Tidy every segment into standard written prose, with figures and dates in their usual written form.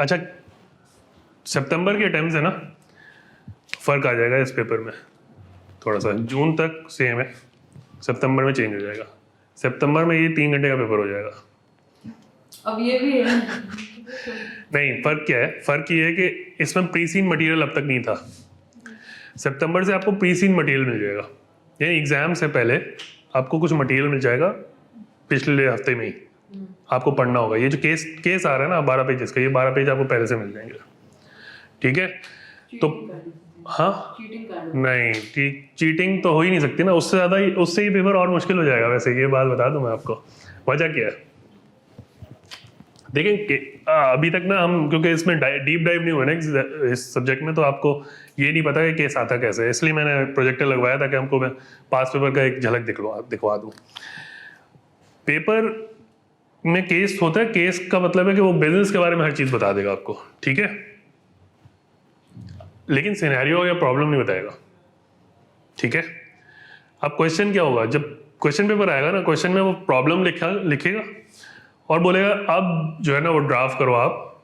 अच्छा, सितंबर के अटेम्प्ट है ना, फर्क आ जाएगा इस पेपर में थोड़ा सा। जून तक सेम है, सितंबर में चेंज हो जाएगा। सितंबर में ये 3 घंटे का पेपर हो जाएगा। अब ये भी है नहीं, फर्क क्या है? फर्क ये है कि इसमें प्री सीन मटेरियल अब तक नहीं था। सितंबर से आपको प्री सीन मटेरियल मिल जाएगा, यानी एग्जाम से पहले आपको कुछ मटेरियल मिल जाएगा पिछले हफ्ते में ही। आपको पढ़ना होगा। ये जो केस आ रहा है ना 12 पेजेस का, ये 12 पेज आपको पहले से मिल जाएंगे। ठीक है? तो हाँ, नहीं, चीटिंग तो हो ही नहीं सकती ना। उससे ही पेपर और मुश्किल हो जाएगा। वैसे ये बात बता दूं मैं आपको, वजह क्या है। देखें अभी तक ना हम, क्योंकि इसमें डीप डाइव नहीं हुआ ना इस सब्जेक्ट में, तो आपको ये नहीं पता कि केस आता कैसे है। इसलिए मैंने प्रोजेक्टर लगवाया था कि हमको मैं पास पेपर का एक झलक दिखवा दूँ। पेपर में केस होता है, केस का मतलब है कि वो बिजनेस के बारे में हर चीज़ बता देगा आपको, ठीक है, लेकिन सिनेरियो या प्रॉब्लम नहीं बताएगा। ठीक है? अब क्वेश्चन क्या होगा, जब क्वेश्चन पेपर आएगा ना, क्वेश्चन में वो प्रॉब्लम लिखेगा और बोलेगा अब जो है ना वो ड्राफ्ट करो आप,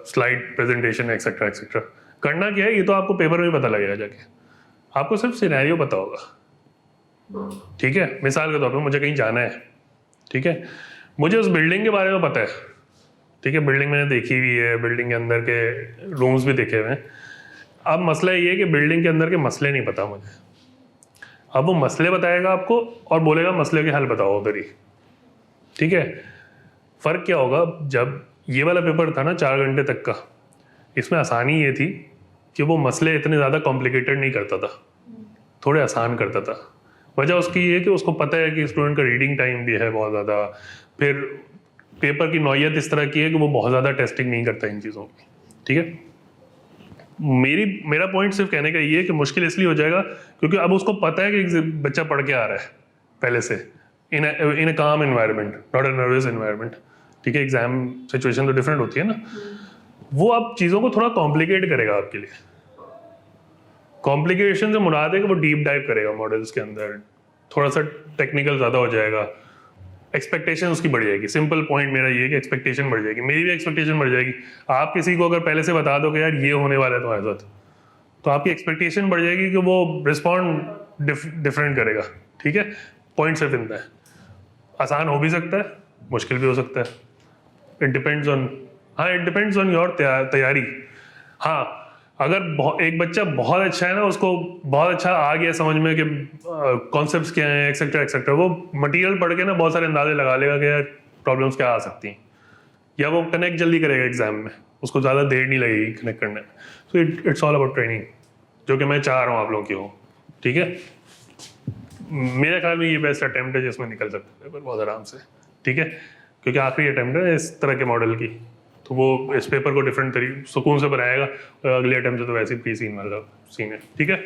स्लाइड प्रेजेंटेशन एक्सेट्रा एक्सेट्रा। करना क्या है ये तो आपको पेपर में पता लगेगा जाके। आपको सिर्फ सिनेरियो पता होगा। ठीक है? मिसाल के तौर पे मुझे कहीं जाना है, ठीक है, मुझे उस बिल्डिंग के बारे में पता है, ठीक है, बिल्डिंग मैंने देखी हुई है, बिल्डिंग के अंदर के रूम्स भी देखे हुए हैं। अब मसला ये है कि बिल्डिंग के अंदर के मसले नहीं पता मुझे। अब वो मसले बताएगा आपको और बोलेगा मसले के हल बताओ उधर ही। ठीक है? फर्क क्या होगा, जब ये वाला पेपर था ना 4 घंटे तक का, इसमें आसानी ये थी कि वो मसले इतने ज़्यादा कॉम्प्लिकेटेड नहीं करता था, थोड़े आसान करता था। वजह उसकी ये है कि उसको पता है कि स्टूडेंट का रीडिंग टाइम भी है बहुत ज़्यादा, फिर पेपर की नौयत इस तरह की है कि वो बहुत ज़्यादा टेस्टिंग नहीं करता इन चीज़ों की। ठीक है? मेरा पॉइंट सिर्फ कहने का ये है कि मुश्किल इसलिए हो जाएगा क्योंकि अब उसको पता है कि बच्चा पढ़ के आ रहा है पहले से, in a calm environment, not a nervous environment. ठीक है? एग्जाम सिचुएशन तो डिफरेंट होती है ना। वो अब चीज़ों को थोड़ा कॉम्प्लिकेट करेगा आपके लिए। कॉम्प्लिकेशन से मुराद है कि वो डीप डाइव करेगा मॉडल्स के अंदर, थोड़ा सा टेक्निकल ज़्यादा हो जाएगा, एक्सपेक्टेशन उसकी बढ़ जाएगी। सिंपल पॉइंट मेरा ये है कि एक्सपेक्टेशन बढ़ जाएगी, मेरी भी एक्सपेक्टेशन बढ़ जाएगी। आप किसी को अगर पहले से बता दो कि यार ये होने वाला है तुम्हारे साथ, तो आपकी एक्सपेक्टेशन बढ़ जाएगी कि वो रिस्पॉन्ड डिफरेंट करेगा। ठीक है? पॉइंट सिर्फ इतना है। आसान हो भी सकता है, मुश्किल भी हो सकता है। इट डिपेंड्स ऑन, हाँ, इट डिपेंड्स ऑन योर तैयारी। हाँ, अगर एक बच्चा बहुत अच्छा है ना, उसको बहुत अच्छा आ गया समझ में कि कॉन्सेप्ट्स क्या हैं एक्सेट्रा एक्सेट्रा, वो मटेरियल पढ़ के ना बहुत सारे अंदाजे लगा लेगा कि यार प्रॉब्लम्स क्या आ सकती हैं, या वो कनेक्ट जल्दी करेगा एग्जाम में, उसको ज़्यादा देर नहीं लगेगी कनेक्ट करने में। So it's all about training, जो कि मैं चाह रहा हूँ आप लोगों की हो। ठीक है? मेरे ख्याल में ये बेस्ट अटेम्प्ट है जिसमें निकल सकते हैं बहुत आराम से। ठीक है? क्योंकि आखिरी अटेम्प्ट है इस तरह के मॉडल की, तो वो इस पेपर को डिफरेंट तरीके सुकून से बनाएगा। अगले अटेम्प्ट से तो वैसे ही प्री सीन वाला सीन है। ठीक है?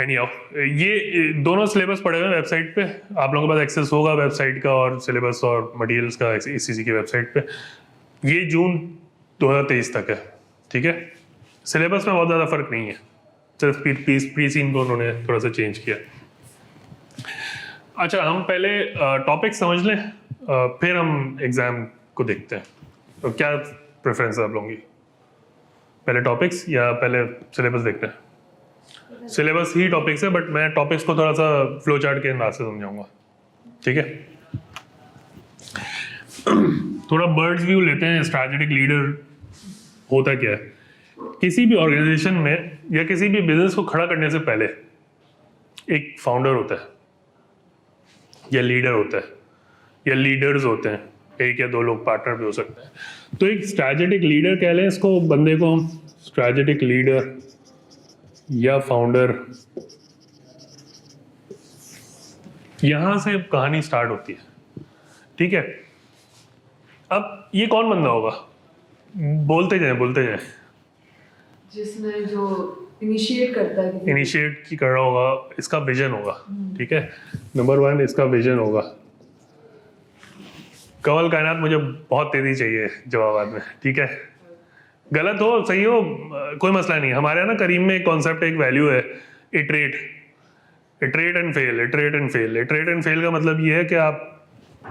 एनीहाउ, ये दोनों सिलेबस पड़े हुए हैं वेबसाइट पे, आप लोगों के पास एक्सेस होगा वेबसाइट का और सिलेबस और मटेरियल्स का ECC की वेबसाइट पे। ये जून 2023 तक है। ठीक है? सिलेबस में बहुत ज़्यादा फर्क नहीं है, सिर्फ प्री सीन को उन्होंने थोड़ा सा चेंज किया। अच्छा, हम पहले टॉपिक समझ लें, फिर हम एग्जाम को देखते हैं। तो क्या प्रेफरेंस है आप लोगों की, पहले टॉपिक्स या पहले सिलेबस देखते हैं? सिलेबस ही टॉपिक्स है, बट मैं टॉपिक्स को थोड़ा सा फ्लो चार्ट के अंदाज से समझाऊंगा। ठीक है? थोड़ा बर्ड्स व्यू लेते हैं। स्ट्रैटेजिक लीडर होता क्या है? किसी भी ऑर्गेनाइजेशन में या किसी भी बिजनेस को खड़ा करने से पहले एक फाउंडर होता है या लीडर होता है या लीडर्स होते हैं, 1 या 2 लोग पार्टनर भी हो सकते हैं। तो एक स्ट्रैटेजिक लीडर कह लें इसको, बंदे को हम स्ट्रैटेजिक लीडर या फाउंडर, यहां से कहानी स्टार्ट होती है। ठीक है? अब ये कौन बंदा होगा? बोलते जाए जिसने जो इनिशिएट करता है, इनिशिएट की कर रहा होगा, इसका विजन होगा। ठीक है? नंबर 1 इसका विजन होगा। कमल कायनात मुझे बहुत तेजी चाहिए जवाब में। ठीक है? गलत हो सही हो कोई मसला नहीं। हमारे यहाँ ना करीम में एक कॉन्सेप्ट, एक वैल्यू है, iterate and fail. Iterate and fail का मतलब ये है कि आप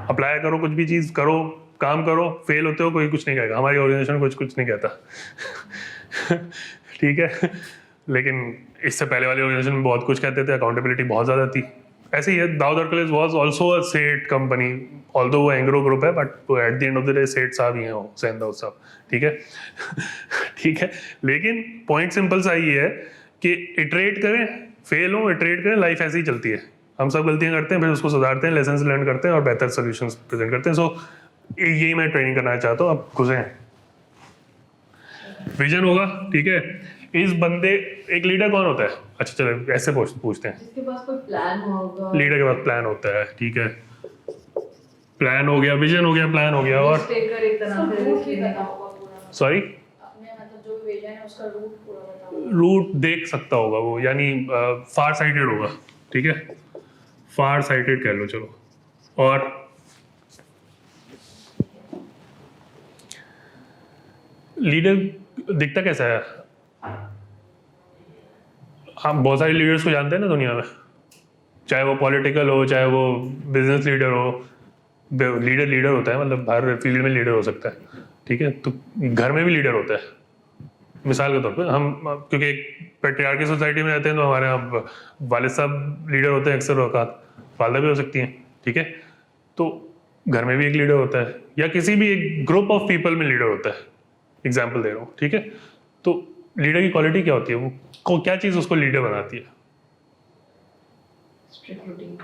अप्लाई करो, कुछ भी चीज़ करो, काम करो, फेल होते हो कोई कुछ नहीं कहेगा, हमारी ऑर्गेनाइजेशन कुछ नहीं कहता ठीक है। लेकिन इससे पहले वाली ऑर्गेनाइजेशन में बहुत कुछ कहते थे, अकाउंटेबिलिटी बहुत ज़्यादा थी। ऐसे ही है, Dawood Hercules was also a seth company, although वो एंग्रो ग्रुप है, but at the end of the day सेट साहब ही हैं वो, हुसैन दाऊद साहब, ठीक है ठीक है। लेकिन पॉइंट सिंपल सा ही है कि इटरेट करें, फेल हो, इटरेट करें, लाइफ ऐसी ही चलती है। हम सब गलतियां करते हैं, फिर उसको सुधारते हैं, लेसन लर्न करते हैं और बेहतर सोल्यूशंस प्रेजेंट करते हैं। सो यही मैं ट्रेनिंग करना चाहता हूँ। अब घुसे हैं, विजन होगा, ठीक है। इस बंदे, एक लीडर कौन होता है? अच्छा चलो ऐसे पूछते हैं, जिसके पास कोई प्लान होगा। लीडर के पास प्लान होता है, ठीक है। प्लान हो गया, विजन हो गया, प्लान हो गया, और टेकर एक तरह से देखिए। सॉरी, अपने मतलब जो विजन है उसका रूट पूरा बताओ। रूट देख सकता होगा वो, यानी फार साइटेड होगा, ठीक है, फार साइटेड कह लो चलो। और लीडर दिखता कैसा है? हम बहुत सारे लीडर्स को जानते हैं ना दुनिया में, चाहे वो पॉलिटिकल हो, चाहे वो बिजनेस लीडर हो। लीडर होता है, मतलब हर फील्ड में लीडर हो सकता है, ठीक है। तो घर में भी लीडर होता है। मिसाल के तौर पे हम, क्योंकि एक पेट्रियार्की सोसाइटी में रहते हैं, तो हमारे यहाँ वालिद साहब लीडर होते हैं अक्सर औकात, वालदा भी हो सकती हैं, ठीक है। तो घर में भी एक लीडर होता है, या किसी भी एक ग्रुप ऑफ पीपल में लीडर होता है। एग्जाम्पल दे रहा हूँ, ठीक है। तो लीडर की क्वालिटी क्या होती है, वो क्या चीज़ उसको लीडर बनाती है? Strict routine.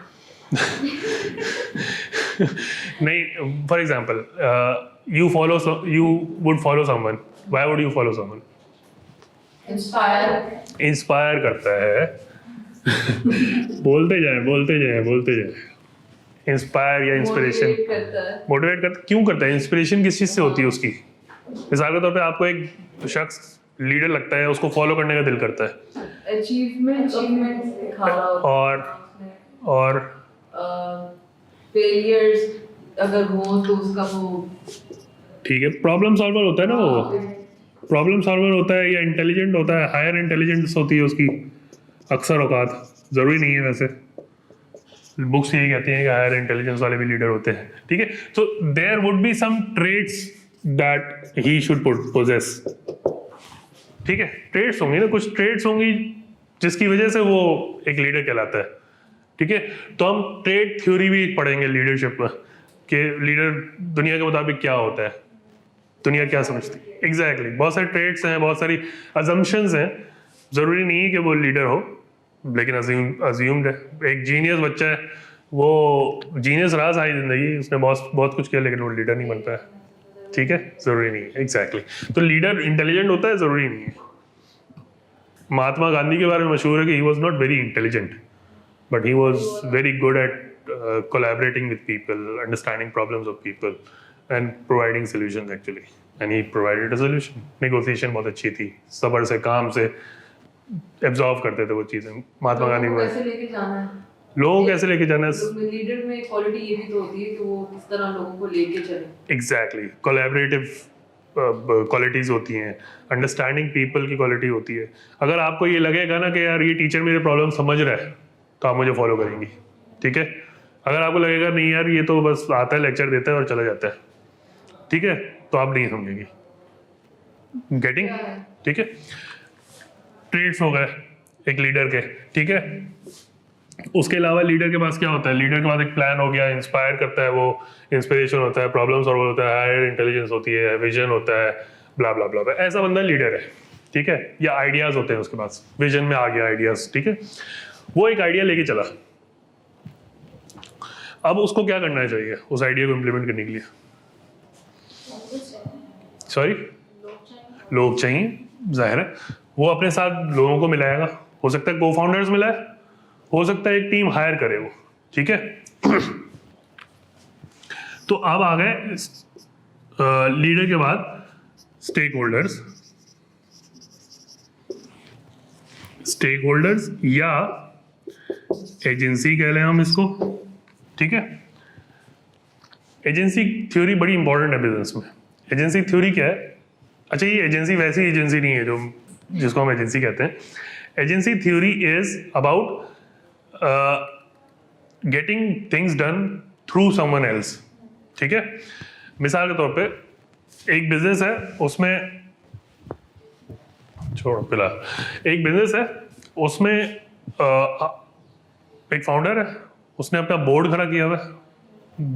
नहीं, for example you would follow someone, why would you follow someone? Inspire करता है बोलते जाए इंस्पायर या इंस्पिरेशन, मोटिवेट करता। क्यों करता है? इंस्पिरेशन किस चीज़ से होती है उसकी? मिसाल के तौर पे आपको एक शख्स लीडर लगता है, उसको फॉलो करने का दिल करता है, अचीवमेंट दिखा रहा होता और फेलियर्स अगर हो तो उसका वो, ठीक है, प्रॉब्लम सॉल्वर होता है ना वो, प्रॉब्लम सॉल्वर होता है, या इंटेलिजेंट होता है, हायर इंटेलिजेंस होती है उसकी अक्सर औकात। ज़रूरी नहीं है वैसे, बुक्स यही कहती हैं कि हायर इंटेलिजेंस वाले भी लीडर होते हैं, ठीक है। So there would be some traits that he should possess, ठीक है। ट्रेट्स होंगी ना, कुछ ट्रेट्स होंगी जिसकी वजह से वो एक लीडर कहलाता है, ठीक है। तो हम ट्रेड थ्योरी भी पढ़ेंगे लीडरशिप में, कि लीडर दुनिया के मुताबिक क्या होता है, दुनिया क्या समझती है। एग्जैक्टली, बहुत सारे ट्रेड्स हैं, बहुत सारी अजम्पशंस हैं। ज़रूरी नहीं है कि वो लीडर हो, लेकिन अज्यूम्ड है। एक जीनियस बच्चा है, वो जीनियस रहा सारी जिंदगी, उसने बहुत कुछ किया, लेकिन वो लीडर नहीं बन पाया, ठीक है। ज़रूरी नहीं है, एग्जैक्टली। तो लीडर इंटेलिजेंट होता है, ज़रूरी नहीं है। महात्मा गांधी के बारे में मशहूर है कि he was not very intelligent, but he was very good at collaborating with people, understanding problems of people and providing solutions actually, and he provided a solution. negotiation बहुत अच्छी थी, सब्र से, काम से एब्जॉर्व करते थे वो चीज़ें। महात्मा गांधी को कैसे लेके जाना है, लोगों कैसे लेके जाना है, लीडर में क्वालिटी ये भी तो होती है कि वो किस तरह लोगों को लेके चले। एग्जैक्टली, कोलैबोरेटिव क्वालिटीज़ होती हैं, अंडरस्टैंडिंग पीपल की क्वालिटी होती है। अगर आपको ये लगेगा ना कि यार ये टीचर मेरे प्रॉब्लम समझ रहा है, तो आप मुझे फॉलो करेंगी, ठीक है। अगर आपको लगेगा नहीं यार ये तो बस आता है, लेक्चर देता है और चला जाता है, ठीक है, तो आप नहीं समझेंगी। गेटिंग, ठीक है। ट्रेड्स हो गए एक लीडर के, ठीक है। उसके अलावा लीडर के पास क्या होता है? लीडर के पास एक प्लान हो गया, इंस्पायर करता है, वो इंस्पिरेशन होता है, प्रॉब्लम सॉल्वर होता है, हायर इंटेलिजेंस होती है, विजन होता है, ब्ला ब्ला ब्ला, ऐसा बंदा लीडर है, ठीक है। या आइडियाज होते हैं उसके पास, विजन में आ गया आइडियाज, ठीक है। वो एक आइडिया लेके चला, अब उसको क्या करना चाहिए उस आइडिया को इम्प्लीमेंट करने के लिए? सॉरी, लोग चाहिए, जाहिर है। वो अपने साथ लोगों को मिलाएगा, हो सकता है को फाउंडर्स मिलाए, हो सकता है एक टीम हायर करे वो, ठीक है। तो अब आ गए लीडर के बाद स्टेक होल्डर्स या एजेंसी कह लें हम इसको, ठीक है। एजेंसी थ्योरी बड़ी इंपॉर्टेंट है बिजनेस में। एजेंसी थ्योरी क्या है? अच्छा, ये एजेंसी वैसी एजेंसी नहीं है जो जिसको हम एजेंसी कहते हैं। Agency theory is about getting things done through someone else, ठीक है। मिसाल के तौर पे एक बिजनेस है, उसमें छोड़ो फिलहाल, एक बिजनेस है उसमें एक फाउंडर है, उसने अपना बोर्ड खड़ा किया हुआ है,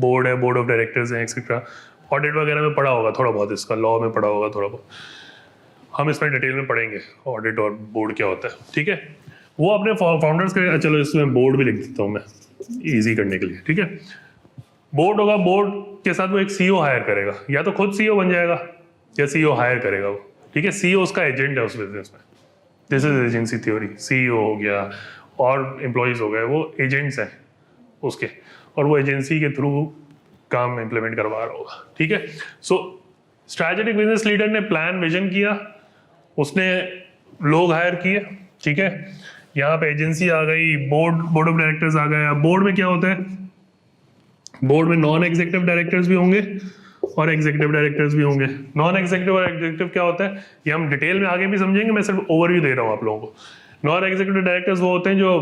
बोर्ड है, बोर्ड ऑफ डायरेक्टर्स हैं एक्सेट्रा, ऑडिट वगैरह में पढ़ा होगा थोड़ा बहुत, इसका लॉ में पढ़ा होगा थोड़ा बहुत, हम इसमें डिटेल में पढ़ेंगे ऑडिट और बोर्ड क्या होता है, ठीक है। वो अपने फाउंडर्स के, चलो इसमें बोर्ड भी लिख देता हूँ मैं इजी करने के लिए, ठीक है। बोर्ड होगा, बोर्ड के साथ वो एक सीईओ हायर करेगा, या तो खुद सीईओ बन जाएगा या सीईओ हायर करेगा वो, ठीक है। सीईओ उसका एजेंट है उस बिजनेस में, this is agency theory. CEO हो गया और एम्प्लॉयज हो गए, वो एजेंट्स हैं उसके, और वो एजेंसी के थ्रू काम इम्प्लीमेंट करवा रहा होगा, ठीक है। सो स्ट्रैटेजिक बिजनेस लीडर ने प्लान विजन किया, उसने लोग हायर किए, ठीक है। यहाँ पे एजेंसी आ गई, बोर्ड ऑफ डायरेक्टर्स आ गया। बोर्ड में क्या होता है, बोर्ड में नॉन एग्जीक्यूटिव डायरेक्टर्स भी होंगे और एग्जीक्यूटिव डायरेक्टर्स भी होंगे। नॉन एग्जीक्यूटिव और एग्जीक्यूटिव क्या होता है ये हम डिटेल में आगे भी समझेंगे, मैं सिर्फ ओवरव्यू दे रहा हूँ आप लोगों को। नॉन एग्जीक्यूटिव डायरेक्टर्स वो होते हैं जो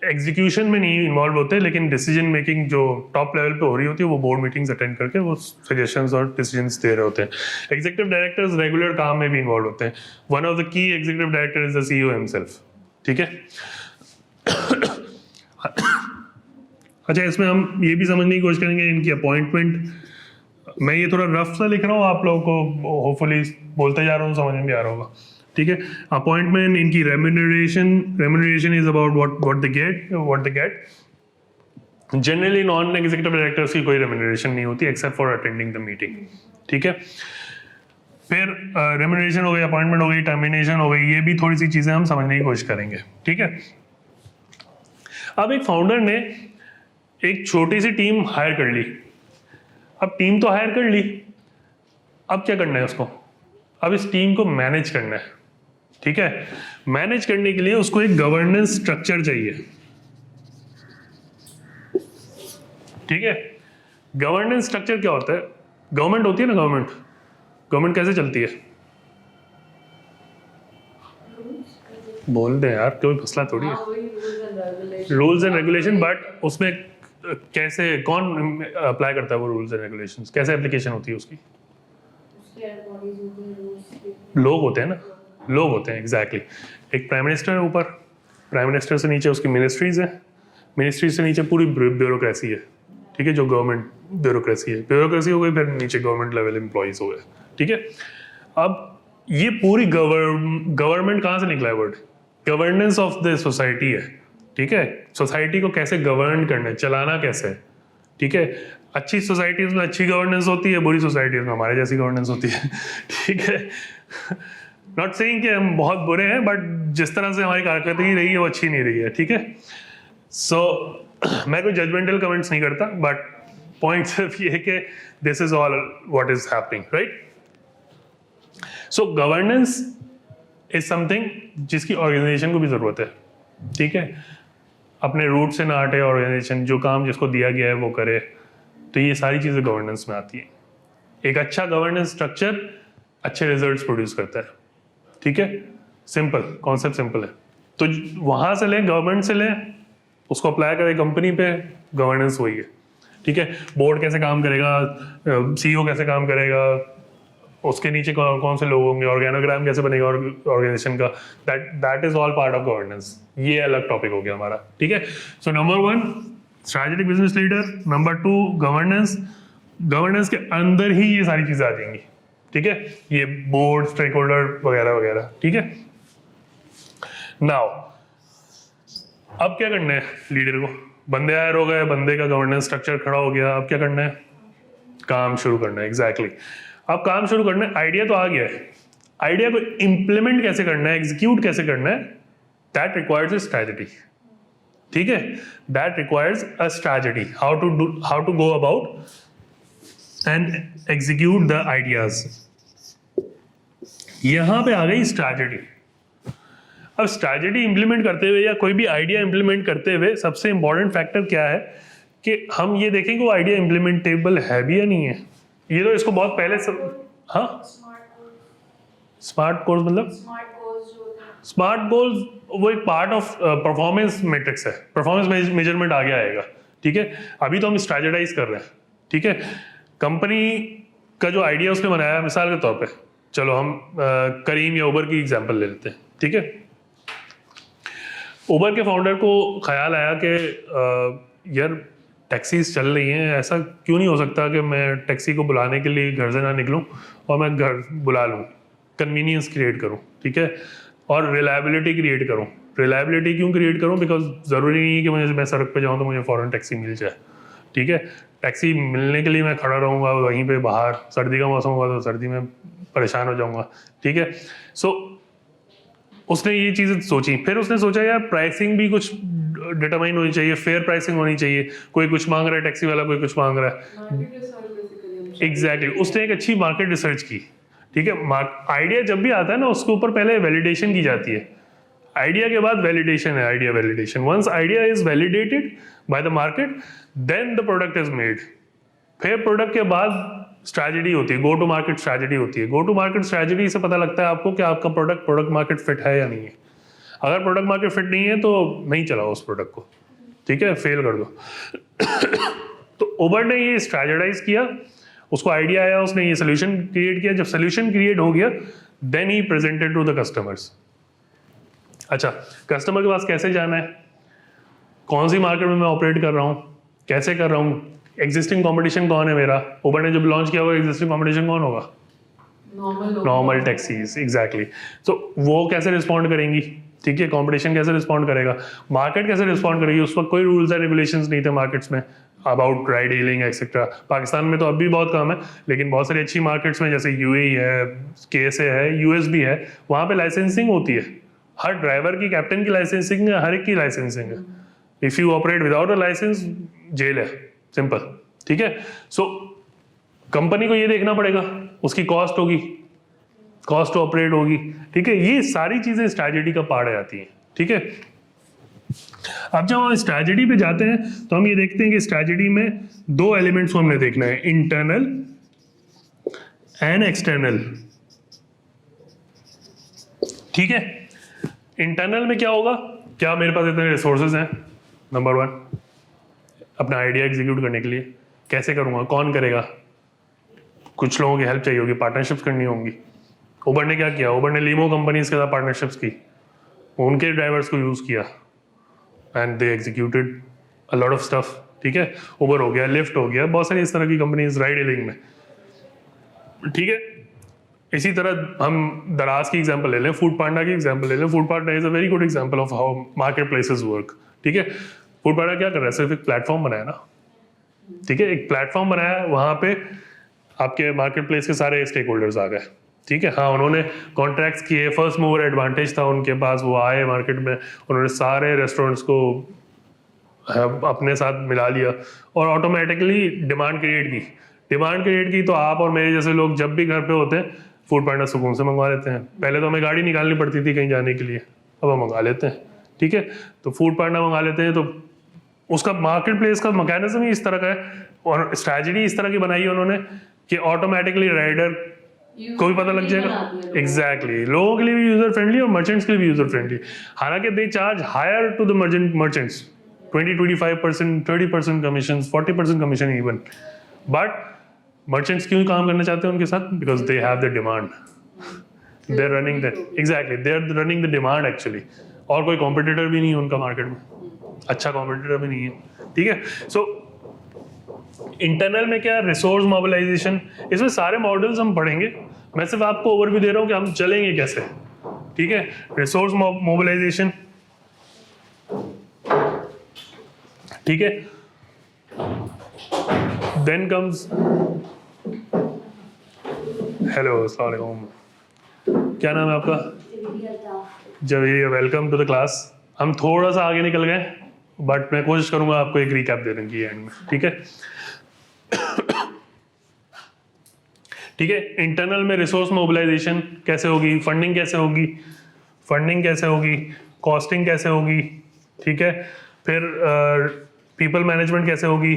एग्जीक्यूशन में नहीं इन्वॉल्व होते, लेकिन डिसीजन मेकिंग जो टॉप लेवल पे हो रही होती है वो बोर्ड मीटिंग्स अटेंड करके वो सजेशंस और डिसीजंस दे रहे होते हैं। एग्जीक्यूटिव डायरेक्टर्स रेगुलर काम में भी इन्वॉल्व होते हैं। One of the key executive director is the CEO himself, ठीक है। अच्छा, इसमें हम ये भी समझने की कोशिश करेंगे इनकी अपॉइंटमेंट, मैं ये थोड़ा रफ सा लिख रहा हूँ, आप लोगों को होपफुली बोलते जा रहा हूँ समझ में भी आ रहा होगा, ठीक है। अपॉइंटमेंट, इनकी remuneration is about what they get. Generally non executive directors की कोई रेम्यूनरेशन नहीं होती except for attending the meeting, ठीक है। फिर रेम्यूनरेशन हो गई, अपॉइंटमेंट हो गई, टर्मिनेशन हो गई, ये भी थोड़ी सी चीजें हम समझने की कोशिश करेंगे, ठीक है। अब एक फाउंडर ने एक छोटी सी टीम हायर कर ली, अब टीम तो हायर कर ली, अब क्या करना है उसको, अब इस टीम को मैनेज करना है, ठीक है। मैनेज करने के लिए उसको एक गवर्नेंस स्ट्रक्चर चाहिए, ठीक है। गवर्नेंस स्ट्रक्चर क्या होता है, गवर्नमेंट होती है ना, गवर्नमेंट कैसे चलती है, बोल दे यार, कोई मसला थोड़ी है, रूल्स एंड रेगुलेशन, बट उसमें कैसे कौन अप्लाई करता है वो रूल्स एंड रेगुलेशंस, कैसे एप्लीकेशन होती है उसकी, लोग होते हैं ना, लोग होते हैं एग्जैक्टली। एक प्राइम मिनिस्टर है ऊपर, प्राइम मिनिस्टर से नीचे उसकी मिनिस्ट्रीज है, मिनिस्ट्रीज से नीचे पूरी ब्यूरोक्रेसी है, ठीक है, जो गवर्नमेंट ब्यूरोक्रेसी है, ब्यूरोक्रेसी हो गई, फिर नीचे गवर्नमेंट लेवल एम्प्लॉइज हो गए, ठीक है। अब ये पूरी गवर्नमेंट कहाँ से निकला है word, governance of the society है, ठीक है। सोसाइटी को कैसे गवर्न करना है, चलाना कैसे है, ठीक है। अच्छी सोसाइटीज में अच्छी गवर्नेंस होती है, बुरी सोसाइटीज में हमारे जैसी गवर्नेंस होती है, ठीक है। नॉट सेइंग कि हम बहुत बुरे हैं, बट जिस तरह से हमारी कारकर्दगी रही है वो अच्छी नहीं रही है, ठीक है। सो मैं कोई जजमेंटल कमेंट्स नहीं करता, बट पॉइंट सिर्फ ये है कि this is all what is happening, right. So governance is something जिसकी ऑर्गेनाइजेशन को भी जरूरत है, ठीक है। अपने रूट से ना हटे ऑर्गेनाइजेशन, जो काम जिसको दिया गया है वो करे, तो ये सारी चीज़ें गवर्नेंस में आती हैं। एक अच्छा गवर्नेंस स्ट्रक्चर अच्छे रिजल्ट्स प्रोड्यूस करता है, ठीक है। सिंपल कॉन्सेप्ट, सिंपल है। तो वहाँ से लें, गवर्नमेंट से लें, उसको अप्लाई करें कंपनी पे, गवर्नेंस वही है, ठीक है। बोर्ड कैसे काम करेगा, सीईओ कैसे काम करेगा, उसके नीचे कौन से लोग होंगे, ऑर्गेनोग्राम कैसे बनेगा ऑर्गेनाइजेशन का, that is all part of governance. ये अलग टॉपिक हो गया हमारा, ठीक है। So number 1 strategic business leader, number 2 governance, governance के अंदर ही ये सारी चीजें आ जाएंगी, ठीक है, ये बोर्ड, स्टेक होल्डर वगैरह वगैरह, ठीक है। नाउ अब क्या करना है लीडर को, बंदे हायर हो गए, बंदे का गवर्नेंस स्ट्रक्चर खड़ा हो गया, अब क्या करना है, काम शुरू करना है, एग्जैक्टली। अब काम शुरू करना है, आइडिया तो आ गया है, आइडिया को इंप्लीमेंट कैसे करना है, एग्जीक्यूट कैसे करना है, दैट रिक्वायर्स अ स्ट्रैटेजी, ठीक है। That requires a strategy, how to go about and execute the ideas. यहां पे आ गई स्ट्रैटेजी। अब स्ट्रैटेजी इंप्लीमेंट करते हुए या कोई भी आइडिया इंप्लीमेंट करते हुए सबसे इंपॉर्टेंट फैक्टर क्या है कि हम ये देखें कि वो आइडिया इंप्लीमेंटेबल है भी या नहीं है। ये तो इसको बहुत पहले हाँ, स्मार्ट गोल्स मतलब स्मार्ट गोल्स वो एक पार्ट ऑफ परफॉर्मेंस मैट्रिक्स है, परफॉर्मेंस मेजरमेंट आगे आएगा, ठीक है। अभी तो हम स्ट्रैटेजाइज कर रहे हैं, ठीक है। कंपनी का जो आइडिया उसने बनाया, मिसाल के तौर पे चलो हम करीम या उबर की एग्जांपल ले लेते हैं, ठीक है। उबर के फाउंडर को ख्याल आया कि यार टैक्सीज चल रही हैं, ऐसा क्यों नहीं हो सकता कि मैं टैक्सी को बुलाने के लिए घर से ना निकलूं और मैं घर बुला लूं, कन्वीनियंस क्रिएट करूं, ठीक है, और रिलायबिलिटी क्रिएट करूं। रिलायबिलिटी क्यों क्रिएट करूं? बिकॉज ज़रूरी नहीं है कि मैं सड़क पे जाऊं तो मुझे फ़ौरन टैक्सी मिल जाए, ठीक है। टैक्सी मिलने के लिए मैं खड़ा रहूँगा वहीं पे बाहर, सर्दी का मौसम होगा तो सर्दी में परेशान हो जाऊँगा, ठीक है। सो उसने ये चीज़ें सोची, फिर उसने सोचा यार प्राइसिंग भी कुछ डिटरमाइन होनी चाहिए, फेयर प्राइसिंग होनी चाहिए। कोई कुछ मांग रहा है टैक्सी वाला, कोई कुछ मांग रहा है। एग्जैक्टली, उसने एक अच्छी मार्केट रिसर्च की, ठीक है। आइडिया जब भी आता है ना उसके ऊपर पहले वैलिडेशन की जाती है। आइडिया के बाद वैलिडेशन है, idea validation. Once idea is validated by the market then the product is made. फिर प्रोडक्ट के बाद स्ट्रैटेजी होती है, गो टू मार्केट स्ट्रैटेजी होती है। गो टू मार्केट स्ट्रैटेजी से पता लगता है आपको कि आपका प्रोडक्ट मार्केट फिट है या नहीं है। अगर प्रोडक्ट मार्केट फिट नहीं है तो नहीं चलाओ उस प्रोडक्ट को, ठीक है, फेल कर दो। तो उबर ने ये स्ट्रैटेजाइज किया, उसको आइडिया आया, उसने ये सोल्यूशन क्रिएट किया। जब सोल्यूशन क्रिएट हो गया then he presented to the customers. अच्छा, कस्टमर के पास कैसे जाना है, कौन सी मार्केट में मैं ऑपरेट कर रहा हूँ, कैसे कर रहा हूँ, एग्जिस्टिंग कंपटीशन कौन है मेरा। उबर ने जब लॉन्च किया होगा एग्जिस्टिंग कंपटीशन कौन होगा? Normal taxis, exactly. तो वो कैसे रिस्पॉन्ड करेंगी, ठीक है, कंपटीशन कैसे रिस्पॉन्ड करेगा, मार्केट कैसे रिस्पॉन्ड करेगी। उस वक्त कोई रूल्स एंड रेगुलेशंस नहीं थे मार्केट्स में about ride hailing etcetera. Pakistan में तो अब भी बहुत कम है, लेकिन बहुत सारी अच्छी मार्केट्स में जैसे यूएई है, केएसए है, यूएस भी है, वहाँ पे लाइसेंसिंग होती है। हर ड्राइवर की, कैप्टन की लाइसेंसिंग है, हर एक की लाइसेंसिंग है। If you operate without a licence jail है, सिंपल, ठीक है। सो कंपनी को ये देखना पड़ेगा, उसकी कॉस्ट होगी, कॉस्ट टू ऑपरेट होगी, ठीक है। ये सारी चीजें स्ट्रैटेजी का पार्ट आ जाती हैं, ठीक है। अब जब हम स्ट्रैटेजी पे जाते हैं तो हम ये देखते हैं कि स्ट्रैटेजी में दो एलिमेंट्स को हमने देखना है, इंटरनल एंड एक्सटर्नल, ठीक है। इंटरनल में क्या होगा, क्या मेरे पास इतने रिसोर्सेज हैं, नंबर वन, अपना आइडिया एग्जीक्यूट करने के लिए कैसे करूंगा, कौन करेगा, कुछ लोगों की हेल्प चाहिए होगी, पार्टनरशिप्स करनी होंगी। उबर ने क्या किया, उबर ने लीमो कंपनीज के साथ पार्टनरशिप्स की, उनके ड्राइवर्स को यूज किया and they executed a lot of stuff, ठीक है। उबर हो गया, लिफ्ट हो गया, बहुत सारी इस तरह की कंपनीज राइड हेलिंग में, ठीक है। इसी तरह हम दराज की एग्जांपल ले लें, फूड पांडा की एग्जांपल ले लें। Food Panda is a very good example of how market places work, ठीक है। फूड पांडा क्या कर रहा है, सिर्फ एक प्लेटफॉर्म बनाया ना, ठीक है, एक प्लेटफॉर्म बनाया, वहां पे आपके मार्केट प्लेस के सारे स्टेक होल्डर्स आ गए, ठीक है। हाँ, उन्होंने कॉन्ट्रैक्ट्स किए, फर्स्ट मूवर एडवांटेज था उनके पास, वो आए मार्केट में, उन्होंने सारे रेस्टोरेंट्स को अपने साथ मिला लिया और ऑटोमेटिकली डिमांड क्रिएट की। तो आप और मेरे जैसे लोग जब भी घर पे होते हैं फूड पांडा सुकून से मंगवा लेते हैं। पहले तो हमें गाड़ी निकालनी पड़ती थी कहीं जाने के लिए, अब हम मंगा लेते हैं, ठीक है। तो फूड पांडा मंगा लेते हैं, तो उसका मार्केट प्लेस का मैकेनिज्म ही इस तरह का है और स्ट्रैटेजी इस तरह की बनाई है उन्होंने कि ऑटोमेटिकली राइडर को भी पता लग जाएगा। एग्जैक्टली, लोगों के लिए भी यूजर फ्रेंडली और मर्चेंट्स के लिए भी यूजर फ्रेंडली। हालांकि they charge higher to the merchants 20-25%, 30% commission, 40% commission even, but merchants क्यों काम करना चाहते हैं उनके साथ? Because they have the demand, they are running the, exactly, they are running the demand actually. और कोई कॉम्पिटिटर भी नहीं है उनका मार्केट में, अच्छा कॉम्पिटिटर भी नहीं है, ठीक है। सो इंटरनल में क्या, रिसोर्स मोबिलाइजेशन, इसमें सारे मॉडल्स हम पढ़ेंगे, मैं सिर्फ आपको ओवरव्यू दे रहा हूँ कि हम चलेंगे कैसे, ठीक है। रिसोर्स मोबिलाइजेशन, ठीक है, देन कम्स, हेलो, अस्सलाम वालेकुम, क्या नाम है आपका? Javeria, welcome to the class. हम थोड़ा सा आगे निकल गए बट मैं कोशिश करूंगा आपको एक रिकैप देने की एंड में, ठीक है। ठीक है, इंटरनल में रिसोर्स मोबिलाइजेशन कैसे होगी, फंडिंग कैसे होगी, कॉस्टिंग कैसे होगी, ठीक है। फिर पीपल मैनेजमेंट कैसे होगी,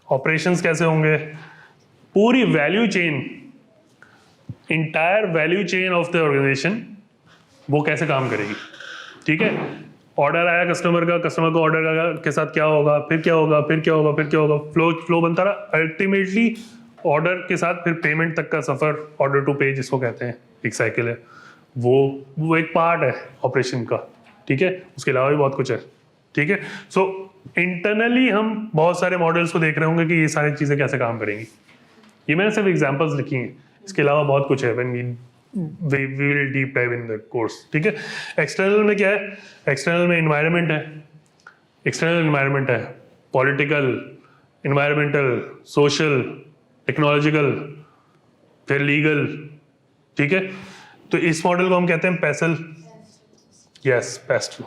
ऑपरेशंस कैसे होंगे, पूरी value chain, entire value chain of the organisation वो कैसे काम करेगी, ठीक है। ऑर्डर आया कस्टमर को ऑर्डर के साथ क्या होगा, फिर क्या होगा, फ्लो बनता रहा। अल्टीमेटली ऑर्डर के साथ फिर पेमेंट तक का सफ़र, ऑर्डर टू पे जिसको कहते हैं, एक साइकिल है, वो एक पार्ट है ऑपरेशन का, ठीक है। उसके अलावा भी बहुत कुछ है, ठीक है। सो इंटरनली हम बहुत सारे मॉडल्स को देख रहे होंगे कि ये सारी चीज़ें कैसे काम करेंगी। ये मैंने सिर्फ एग्जांपल्स लिखी हैं, इसके अलावा बहुत कुछ है। When we will deep dive in the course, ठीक है। एक्सटर्नल में क्या है? एक्सटर्नल में इन्वायरमेंट है, एक्सटर्नल इन्वायरमेंट है, पॉलिटिकल, इन्वायरमेंटल, सोशल, टेक्नोलॉजिकल, फिर लीगल, ठीक है। तो इस मॉडल को हम कहते हैं पेसल, यस पेस्टल,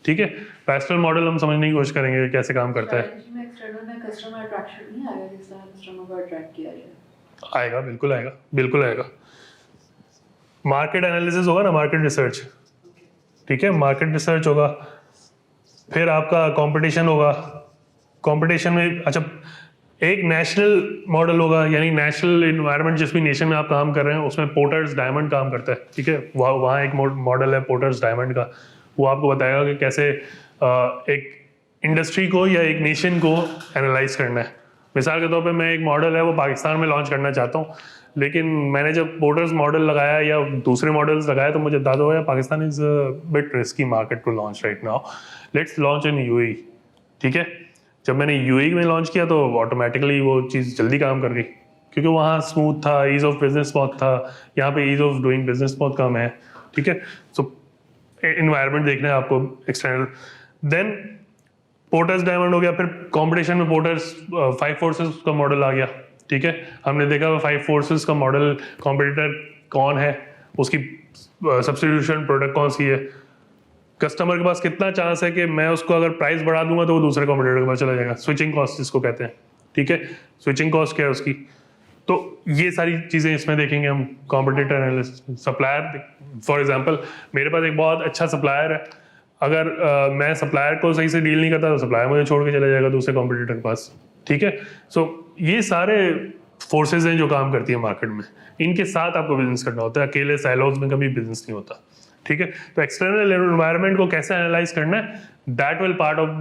ठीक है। पेस्टल मॉडल हम समझने की कोशिश करेंगे कैसे काम करता है। स्ट्रैटेजी में एक्सटर्नल में कस्टमर अट्रैक्शन नहीं आएगा, जिस तरह कस्टमर को अट्रैक्ट किया जाए? आएगा, बिल्कुल आएगा, बिल्कुल आएगा। मार्केट एनालिसिस होगा ना, मार्केट रिसर्च, ठीक है। मार्केट रिसर्च होगा, फिर आपका कंपटीशन होगा। कंपटीशन में अच्छा एक नेशनल मॉडल होगा, यानी नेशनल इन्वायरमेंट, जिस भी नेशन में आप काम कर रहे हैं उसमें पोर्टर्स डायमंड काम करता है, ठीक है। वहाँ एक मॉडल है पोर्टर्स डायमंड का, वो आपको बताएगा कि कैसे एक इंडस्ट्री को या एक नेशन को एनालाइज करना है। मिसाल के तौर पे मैं एक मॉडल है वो पाकिस्तान में लॉन्च करना चाहता हूँ, लेकिन मैंने जब पोर्टर्स मॉडल लगाया या दूसरे मॉडल्स लगाए तो मुझे दादा हो गया Pakistan is bit risky market to launch right now, let's launch in UAE, ठीक है। जब मैंने यूएई में लॉन्च किया तो ऑटोमेटिकली वो चीज़ जल्दी काम कर गई, क्योंकि वहाँ स्मूथ था, ईज ऑफ बिजनेस बहुत था, यहाँ पे ईज ऑफ डूइंग बिजनेस बहुत कम है, ठीक है। सो इन्वायरमेंट देखना है आपको एक्सटर्नल। देन पोर्टर्स डायमंड हो गया, फिर कंपटीशन में पोर्टर्स 5 फोर्सेस का मॉडल आ गया, ठीक है। हमने देखा 5 फोर्सेस का मॉडल, कॉम्पिटिटर कौन है, उसकी सब्स्टिट्यूशन प्रोडक्ट कौन सी है, कस्टमर के पास कितना चांस है कि मैं उसको अगर प्राइस बढ़ा दूंगा तो वो दूसरे कॉम्पिटिटर के पास चला जाएगा, स्विचिंग कॉस्ट जिसको कहते हैं, ठीक है। स्विचिंग कॉस्ट क्या है उसकी, तो ये सारी चीज़ें इसमें देखेंगे हम। Competitor analysis, supplier, for example मेरे पास एक बहुत अच्छा सप्लायर है, अगर मैं सप्लायर को सही से डील नहीं करता तो सप्लायर मुझे छोड़ के चला जाएगा दूसरे कॉम्पिटिटर के पास, ठीक है। सो ये सारे फोर्सेज हैं जो काम करती है मार्केट में, इनके साथ आपको बिजनेस करना होता है, अकेले साइलोज में कभी बिजनेस नहीं होता, ठीक है। तो एक्सटर्नल एनवायरनमेंट को कैसे एनालाइज करना है, that will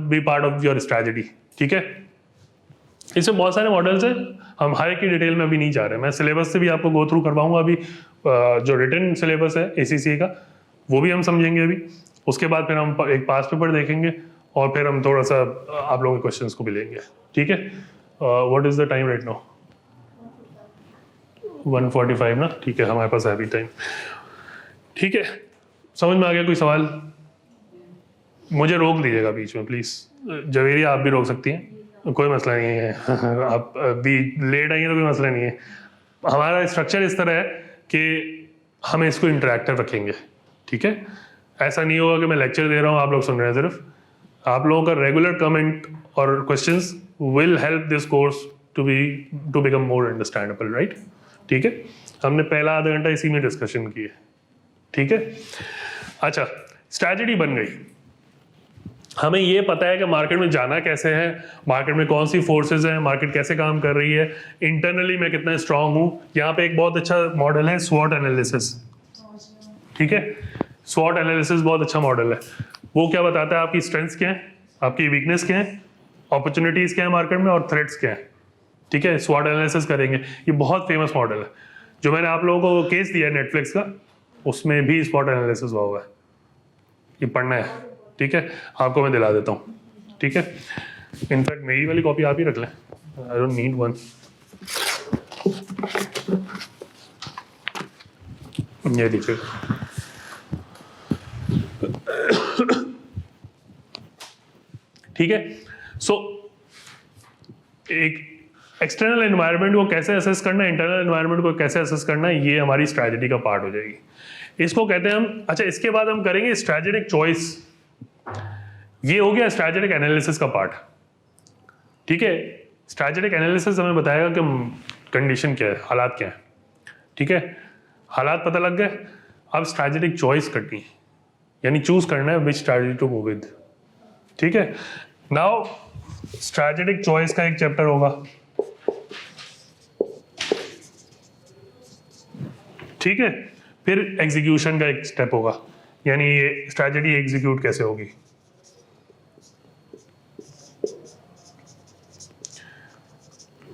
be part of your strategy, ठीक है। इसमें बहुत सारे मॉडल्स हैं, हम हर एक की डिटेल में अभी नहीं जा रहे। मैं सिलेबस से भी आपको गो थ्रू करवाऊंगा अभी, जो रिटन सिलेबस है ACCA का वो भी हम समझेंगे अभी। उसके बाद फिर हम एक पास पेपर देखेंगे और फिर हम थोड़ा सा आप लोगों के क्वेश्चंस को भी लेंगे, ठीक है। What is the time right now? 1:45 ना, ठीक है, हमारे पास है अभी टाइम, ठीक है। समझ में आ गया? कोई सवाल? मुझे रोक दीजिएगा बीच में प्लीज। जवेरी आप भी रोक सकती हैं, कोई मसला नहीं है। आप भी लेट आएंगे तो कोई मसला नहीं है। हमारा स्ट्रक्चर इस तरह है कि हम इसको इंटरेक्टिव रखेंगे, ठीक है। ऐसा नहीं होगा कि मैं लेक्चर दे रहा हूँ आप लोग सुन रहे हैं सिर्फ। आप लोगों का रेगुलर कमेंट और questions will help this course to become more understandable, right, ठीक है। हमने पहला आधा घंटा इसी में डिस्कशन की है, ठीक है। अच्छा, स्ट्रैटेजी बन गई, हमें ये पता है कि मार्केट में जाना कैसे है, मार्केट में कौन सी फोर्सेस हैं, मार्केट कैसे काम कर रही है, इंटरनली मैं कितना स्ट्रांग हूँ। यहाँ पे एक बहुत अच्छा मॉडल है स्वॉट एनालिसिस, ठीक है। स्वॉट एनालिसिस बहुत अच्छा मॉडल है। वो क्या बताता है आपकी स्ट्रेंथ्स क्या है, आपकी वीकनेस क्या है, अपॉर्चुनिटीज क्या है मार्केट में और थ्रेट्स क्या है, ठीक है। स्वॉट एनालिसिस करेंगे, ये बहुत फेमस मॉडल है। जो मैंने आप लोगों को केस दिया है नेटफ्लिक्स का, उसमें भी स्वॉट एनालिसिस हुआ है, ये पढ़ना है, ठीक है। आपको मैं दिला देता हूँ, ठीक है। इनफैक्ट मेरी वाली कॉपी आप ही रख लें, आई डोंट नीड वन। ये देखिए, ठीक है। सो एक एक्सटर्नल एनवायरनमेंट को कैसे असेस करना है, इंटरनल एनवायरनमेंट को कैसे असेस करना है, ये हमारी स्ट्रैटेजी का पार्ट हो जाएगी। इसको कहते हैं हम, अच्छा इसके बाद हम करेंगे स्ट्रैटेजिक चॉइस। ये हो गया स्ट्रैटेजिक एनालिसिस का पार्ट, ठीक है। स्ट्रैटेजिक एनालिसिस हमें बताएगा कि कंडीशन क्या है, हालात क्या है, ठीक है। हालात पता लग गए, अब स्ट्रैटेजिक चॉइस करनी है, यानी चूज करना है विच स्ट्रैटेजी टू गो विद, ठीक है। नाउ स्ट्रैटेजिक चॉइस का एक चैप्टर होगा, ठीक है। फिर एग्जीक्यूशन का एक स्टेप होगा, यानी ये स्ट्रैटेजी एग्जीक्यूट कैसे होगी।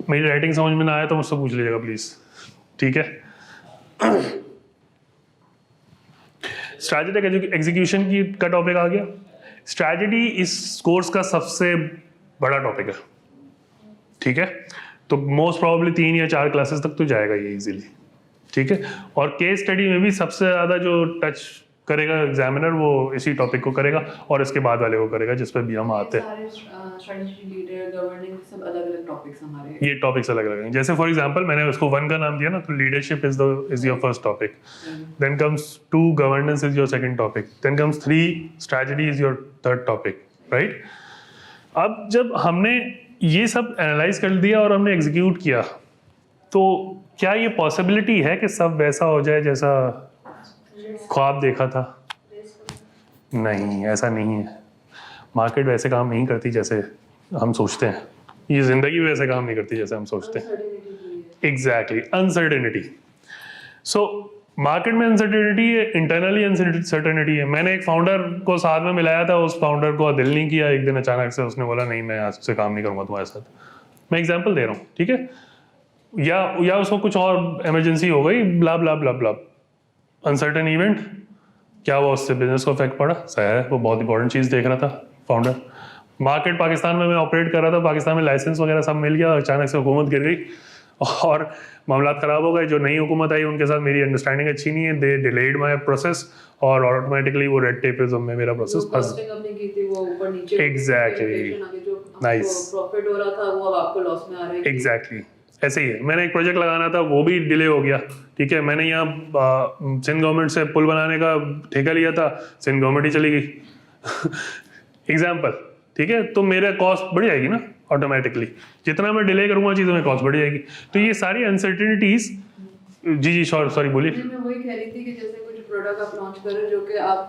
मेरी राइटिंग समझ में ना आया तो मुझसे पूछ लीजिएगा प्लीज़, ठीक है। स्ट्रैटेजिक एग्जीक्यूशन का टॉपिक आ गया। स्ट्रैटेजी इस कोर्स का सबसे बड़ा टॉपिक है, ठीक है। तो मोस्ट प्रोबेबली 3 या 4 क्लासेस तक तो जाएगा ये इजीली, ठीक है। और केस स्टडी में भी सबसे ज़्यादा जो टच करेगा एग्जामिनर वो इसी टॉपिक को करेगा और इसके बाद वाले को करेगा जिस पर भी हम आते हैं। सारे स्ट्रेटजी, लीडर, गवर्निंग सब अलग-अलग टॉपिक्स हमारे। ये टॉपिक्स अलग अलग हैं। जैसे फॉर एग्जांपल मैंने उसको 1 का नाम दिया ना, तो leadership is your first topic, then comes 2 governance is your second topic, then comes 3 strategy is your third topic, right. अब जब हमने ये सब एनालाइज कर दिया और हमने एग्जीक्यूट किया, तो क्या ये पॉसिबिलिटी है कि सब वैसा हो जाए जैसा ख्वाब देखा था? नहीं, ऐसा नहीं है। मार्केट वैसे काम नहीं करती जैसे हम सोचते हैं, ये जिंदगी वैसे काम नहीं करती जैसे हम सोचते हैं। Exactly, uncertainty. सो मार्केट में अनसर्टेनिटी है, इंटरनली अनसर्टेनिटी है। मैंने एक फाउंडर को साथ में मिलाया था, उस फाउंडर को दिल नहीं किया, एक दिन अचानक से उसने बोला नहीं मैं आज से काम नहीं करूंगा तुम्हारे साथ। मैं एग्जांपल दे रहा हूँ, ठीक है। या उसको कुछ और इमरजेंसी हो गई, ब्ला ब्ला ब्ला ब्ला, अनसर्टेन इवेंट, क्या हुआ उससे बिजनेस को इफेक्ट पड़ा? सही है, वो बहुत इंपॉर्टेंट चीज़ देख रहा था फाउंडर। मार्केट पाकिस्तान में मैं ऑपरेट कर रहा था, पाकिस्तान में लाइसेंस वगैरह सब मिल गया, अचानक से हुकूमत गिर गई और मामला ख़राब हो गए। जो नई हुकूमत आई उनके साथ मेरी अंडरस्टैंडिंग अच्छी नहीं है, दे डिलेड माई प्रोसेस और ऑटोमेटिकली वो रेड टेपिज्म में मेरा प्रोसेस फंस। कॉस्टिंग अपनी की थी वो ऊपर नीचे, Exactly. Nice. प्रॉफिट हो रहा था वो अब आपको लॉस में आ रहा है। एग्जैक्टली ऐसे ही है। मैंने एक प्रोजेक्ट लगाना था, वो भी डिले हो गया, ठीक है। मैंने यहाँ सिंध गवर्नमेंट से पुल बनाने का ठेका लिया था, सिंध गवर्नमेंट ही चली गई एग्जाम्पल, ठीक है। तो मेरा कॉस्ट बढ़ जाएगी ना ऑटोमेटिकली, जितना मैं डिले करूंगा चीज़ों में कॉस्ट बढ़ जाएगी। तो ये सारी अनसर्टेनिटीज, जी सॉरी बोलिए। मैं वही कह रही थी कि जैसे कुछ प्रोडक्ट आप लॉन्च कर रहे हो जो कि आप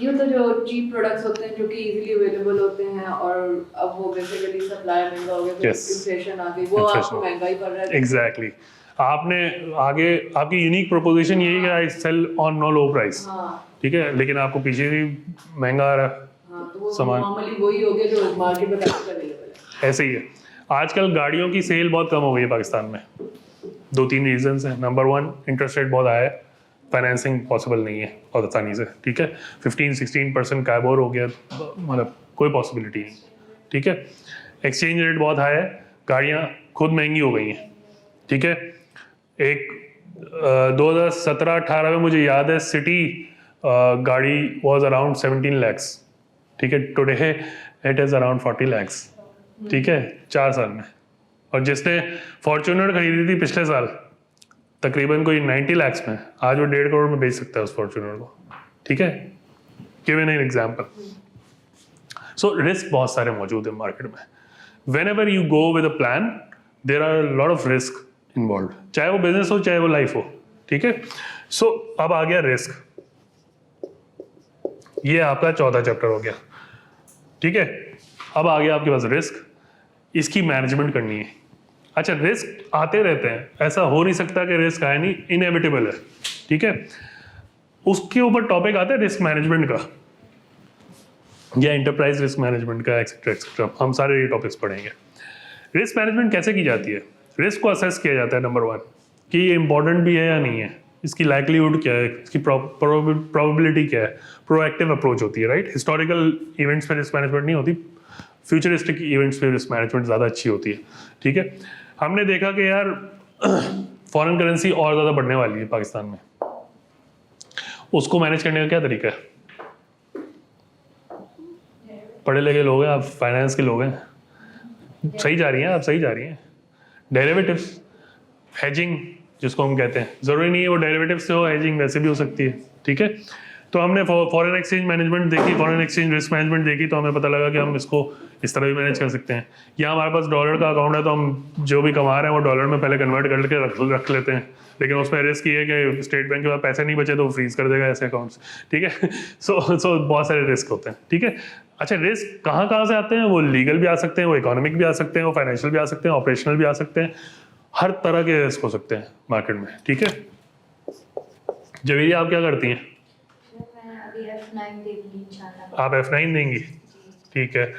ये मतलब जो चीप प्रोडक्ट्स होते हैं जो कि इजीली अवेलेबल होते हैं, और अब वो बेसिकली सप्लाई महंगा हो गया, इन्फ्लेशन आ गई, वो आपको महंगा ही पड़ रहा है। एग्जैक्टली आपने आगे आपकी यूनिक प्रोपोजिशन यही है, I sell on no low price, ठीक है, लेकिन आपको पीछे भी महंगा आ रहा है तो वो सामान। नॉर्मली वही हो गया जो मार्केट में अवेलेबल है। ऐसे ही है। आजकल गाड़ियों की सेल बहुत कम हो गई है पाकिस्तान में, 2-3 रीजंस हैं। नंबर 1, इंटरेस्ट रेट बहुत हाई है, फाइनेंसिंग पॉसिबल नहीं है बहुत आसानी से, ठीक है। 15-16% कैबोर हो गया, मतलब कोई पॉसिबिलिटी नहीं, ठीक है। एक्सचेंज रेट बहुत हाई है, गाड़ियाँ खुद महंगी हो गई हैं, ठीक है। एक 2017-18 में मुझे याद है सिटी गाड़ी वॉज अराउंड 17 lakhs, ठीक है। Today it is around 40 lakhs, ठीक है, 4 साल में। और जिसने फॉर्च्यूनर खरीदी थी पिछले साल तकरीबन कोई 90 lakhs में, आज वो 1.5 करोड़ में बेच सकता है उस फॉर्च्यूनर को, ठीक है। Given an example. So risk बहुत सारे मौजूद है मार्केट में। Whenever you go with a plan there are lot of risk involve, चाहे वो बिजनेस हो चाहे वो लाइफ हो, ठीक है। सो अब आ गया रिस्क, ये आपका 14 चैप्टर हो गया, ठीक है। अब आ गया आपके पास रिस्क, इसकी मैनेजमेंट करनी है। अच्छा, रिस्क आते रहते हैं, ऐसा हो नहीं सकता कि रिस्क आए नहीं, इनएविटेबल है, ठीक है। उसके ऊपर टॉपिक आता है रिस्क मैनेजमेंट का या एंटरप्राइज रिस्क मैनेजमेंट का, एक्सेट्रा एक्सेट्रा, हम सारे ये टॉपिक्स पढ़ेंगे। रिस्क मैनेजमेंट कैसे की जाती है? रिस्क को असेस किया जाता है नंबर 1 कि ये इंपॉर्टेंट भी है या नहीं है, इसकी लाइकलीहुड क्या है, इसकी प्रोबेबिलिटी क्या है। प्रोएक्टिव अप्रोच होती है, राइट। हिस्टोरिकल इवेंट्स पे रिस्क मैनेजमेंट नहीं होती, फ्यूचरिस्टिक इवेंट्स पे रिस्क मैनेजमेंट ज़्यादा अच्छी होती है, ठीक है। हमने देखा कि यार फॉरेन करेंसी और ज़्यादा बढ़ने वाली है पाकिस्तान में, उसको मैनेज करने का क्या तरीका है? पढ़े लिखे लोग हैं आप, फाइनेंस के लोग हैं, सही जा रही हैं आप, सही जा रही हैं। डेरिवेटिव्स, हेजिंग जिसको हम कहते हैं, ज़रूरी नहीं है वो डेरिवेटिव से हो, हेजिंग वैसे भी हो सकती है, ठीक है। तो हमने फॉरेन एक्सचेंज मैनेजमेंट देखी, फॉरेन एक्सचेंज रिस्क मैनेजमेंट देखी, तो हमें पता लगा कि हम इसको इस तरह भी मैनेज कर सकते हैं। या हमारे पास डॉलर का अकाउंट है तो हम जो भी कमा रहे हैं वो डॉलर में पहले कन्वर्ट करके रख लेते हैं, लेकिन उसमें रिस्क ये है कि स्टेट बैंक के पास पैसे नहीं बचे तो वो फ्रीज कर देगा ऐसे अकाउंट्स, ठीक है। सो बहुत सारे रिस्क होते हैं, ठीक है। अच्छा, रिस्क कहाँ से आते हैं? वो लीगल भी आ सकते हैं, वो इकोनॉमिक भी आ सकते हैं, वो फाइनेंशियल भी आ सकते हैं, ऑपरेशनल भी आ सकते हैं, हर तरह के रिस्क हो सकते हैं मार्केट में, ठीक है। जवेरी आप क्या करती हैं? मैं अभी F9 देंगी इंशाल्लाह। आप F9 देंगी, ठीक है।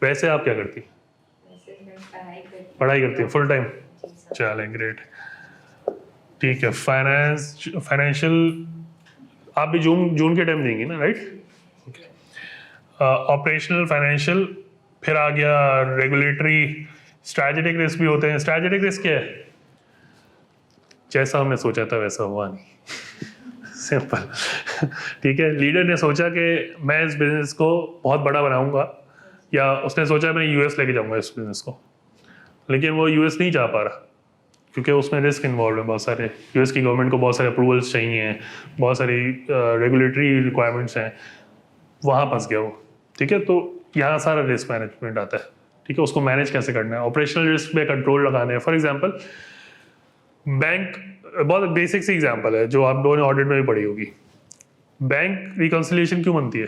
वैसे आप क्या करती? वैसे मैं पढ़ाई पढ़ाई करती है फुल टाइम? जी सर। चलें, ग्रेट, ठीक है। फाइनेंशियल आप भी जून के टाइम देंगी ना, राइट? ऑपरेशनल, फाइनेंशियल, फिर आ गया रेगुलेटरी, स्ट्रैटेजिक रिस्क भी होते हैं। स्ट्रैटेजिक रिस्क क्या है? जैसा हमने सोचा था वैसा हुआ नहीं। सिंपल। ठीक है, लीडर ने सोचा कि मैं इस बिजनेस को बहुत बड़ा बनाऊंगा, या उसने सोचा मैं यूएस लेके जाऊंगा इस बिजनेस को, लेकिन वो यूएस नहीं जा पा रहा क्योंकि उसमें रिस्क इन्वॉल्व है बहुत सारे। यूएस की गवर्नमेंट को बहुत सारे अप्रूवल्स चाहिए, बहुत सारी रेगुलेटरी रिक्वायरमेंट्स हैं, वहाँ फंस गया वो। ठीक है, तो यहाँ सारा रिस्क मैनेजमेंट आता है। ठीक है, उसको मैनेज कैसे करना है, ऑपरेशनल रिस्क में कंट्रोल लगाने हैं। फॉर एग्जांपल बैंक, बहुत बेसिक सी एग्जांपल है जो आप लोगों ने ऑडिट में भी पढ़ी होगी। बैंक रिकंसिलिएशन क्यों बनती है?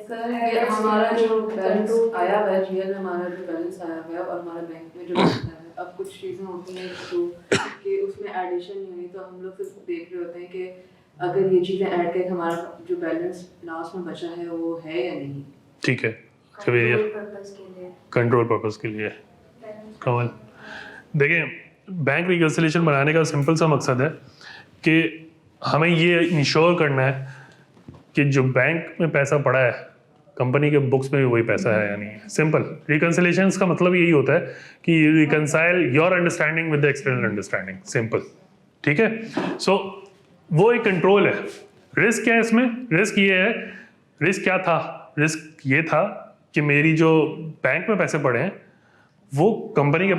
सर ये हमारा जो बैलेंस आया हुआ है, जीएल में हमारा जो बैलेंस आया हुआ है और हमारा बैंक में जो बैलेंस आया है, अब कुछ चीज़ें होती हैं तो कि उसमें एडिशन नहीं हुई, तो हम लोग सिर्फ देख रहे होते हैं कि अगर ये चीज़ें ऐड करके हमारा जो बैलेंस लास्ट में बचा है वो है या नहीं। ठीक है, कंट्रोल पर्पस के लिए। कंट्रोल पर्पस के लिए। कमल, देखिए, बैंक रिकंसिलिएशन बनाने का सिंपल सा मकसद है कि हमें ये इंश्योर करना है कि जो बैंक में पैसा पड़ा है कंपनी के बुक्स में भी वही पैसा है या नहीं है। सिंपल। रिकंसिलिएशन का मतलब यही होता है कि reconcile your understanding with the external understanding. Simple. ठीक है, सो वो एक कंट्रोल है। रिस्क क्या है इसमें? रिस्क ये है, रिस्क क्या था? रिस्क ये था कि मेरी जो बैंक में पैसे पड़े हैं वो कंपनी के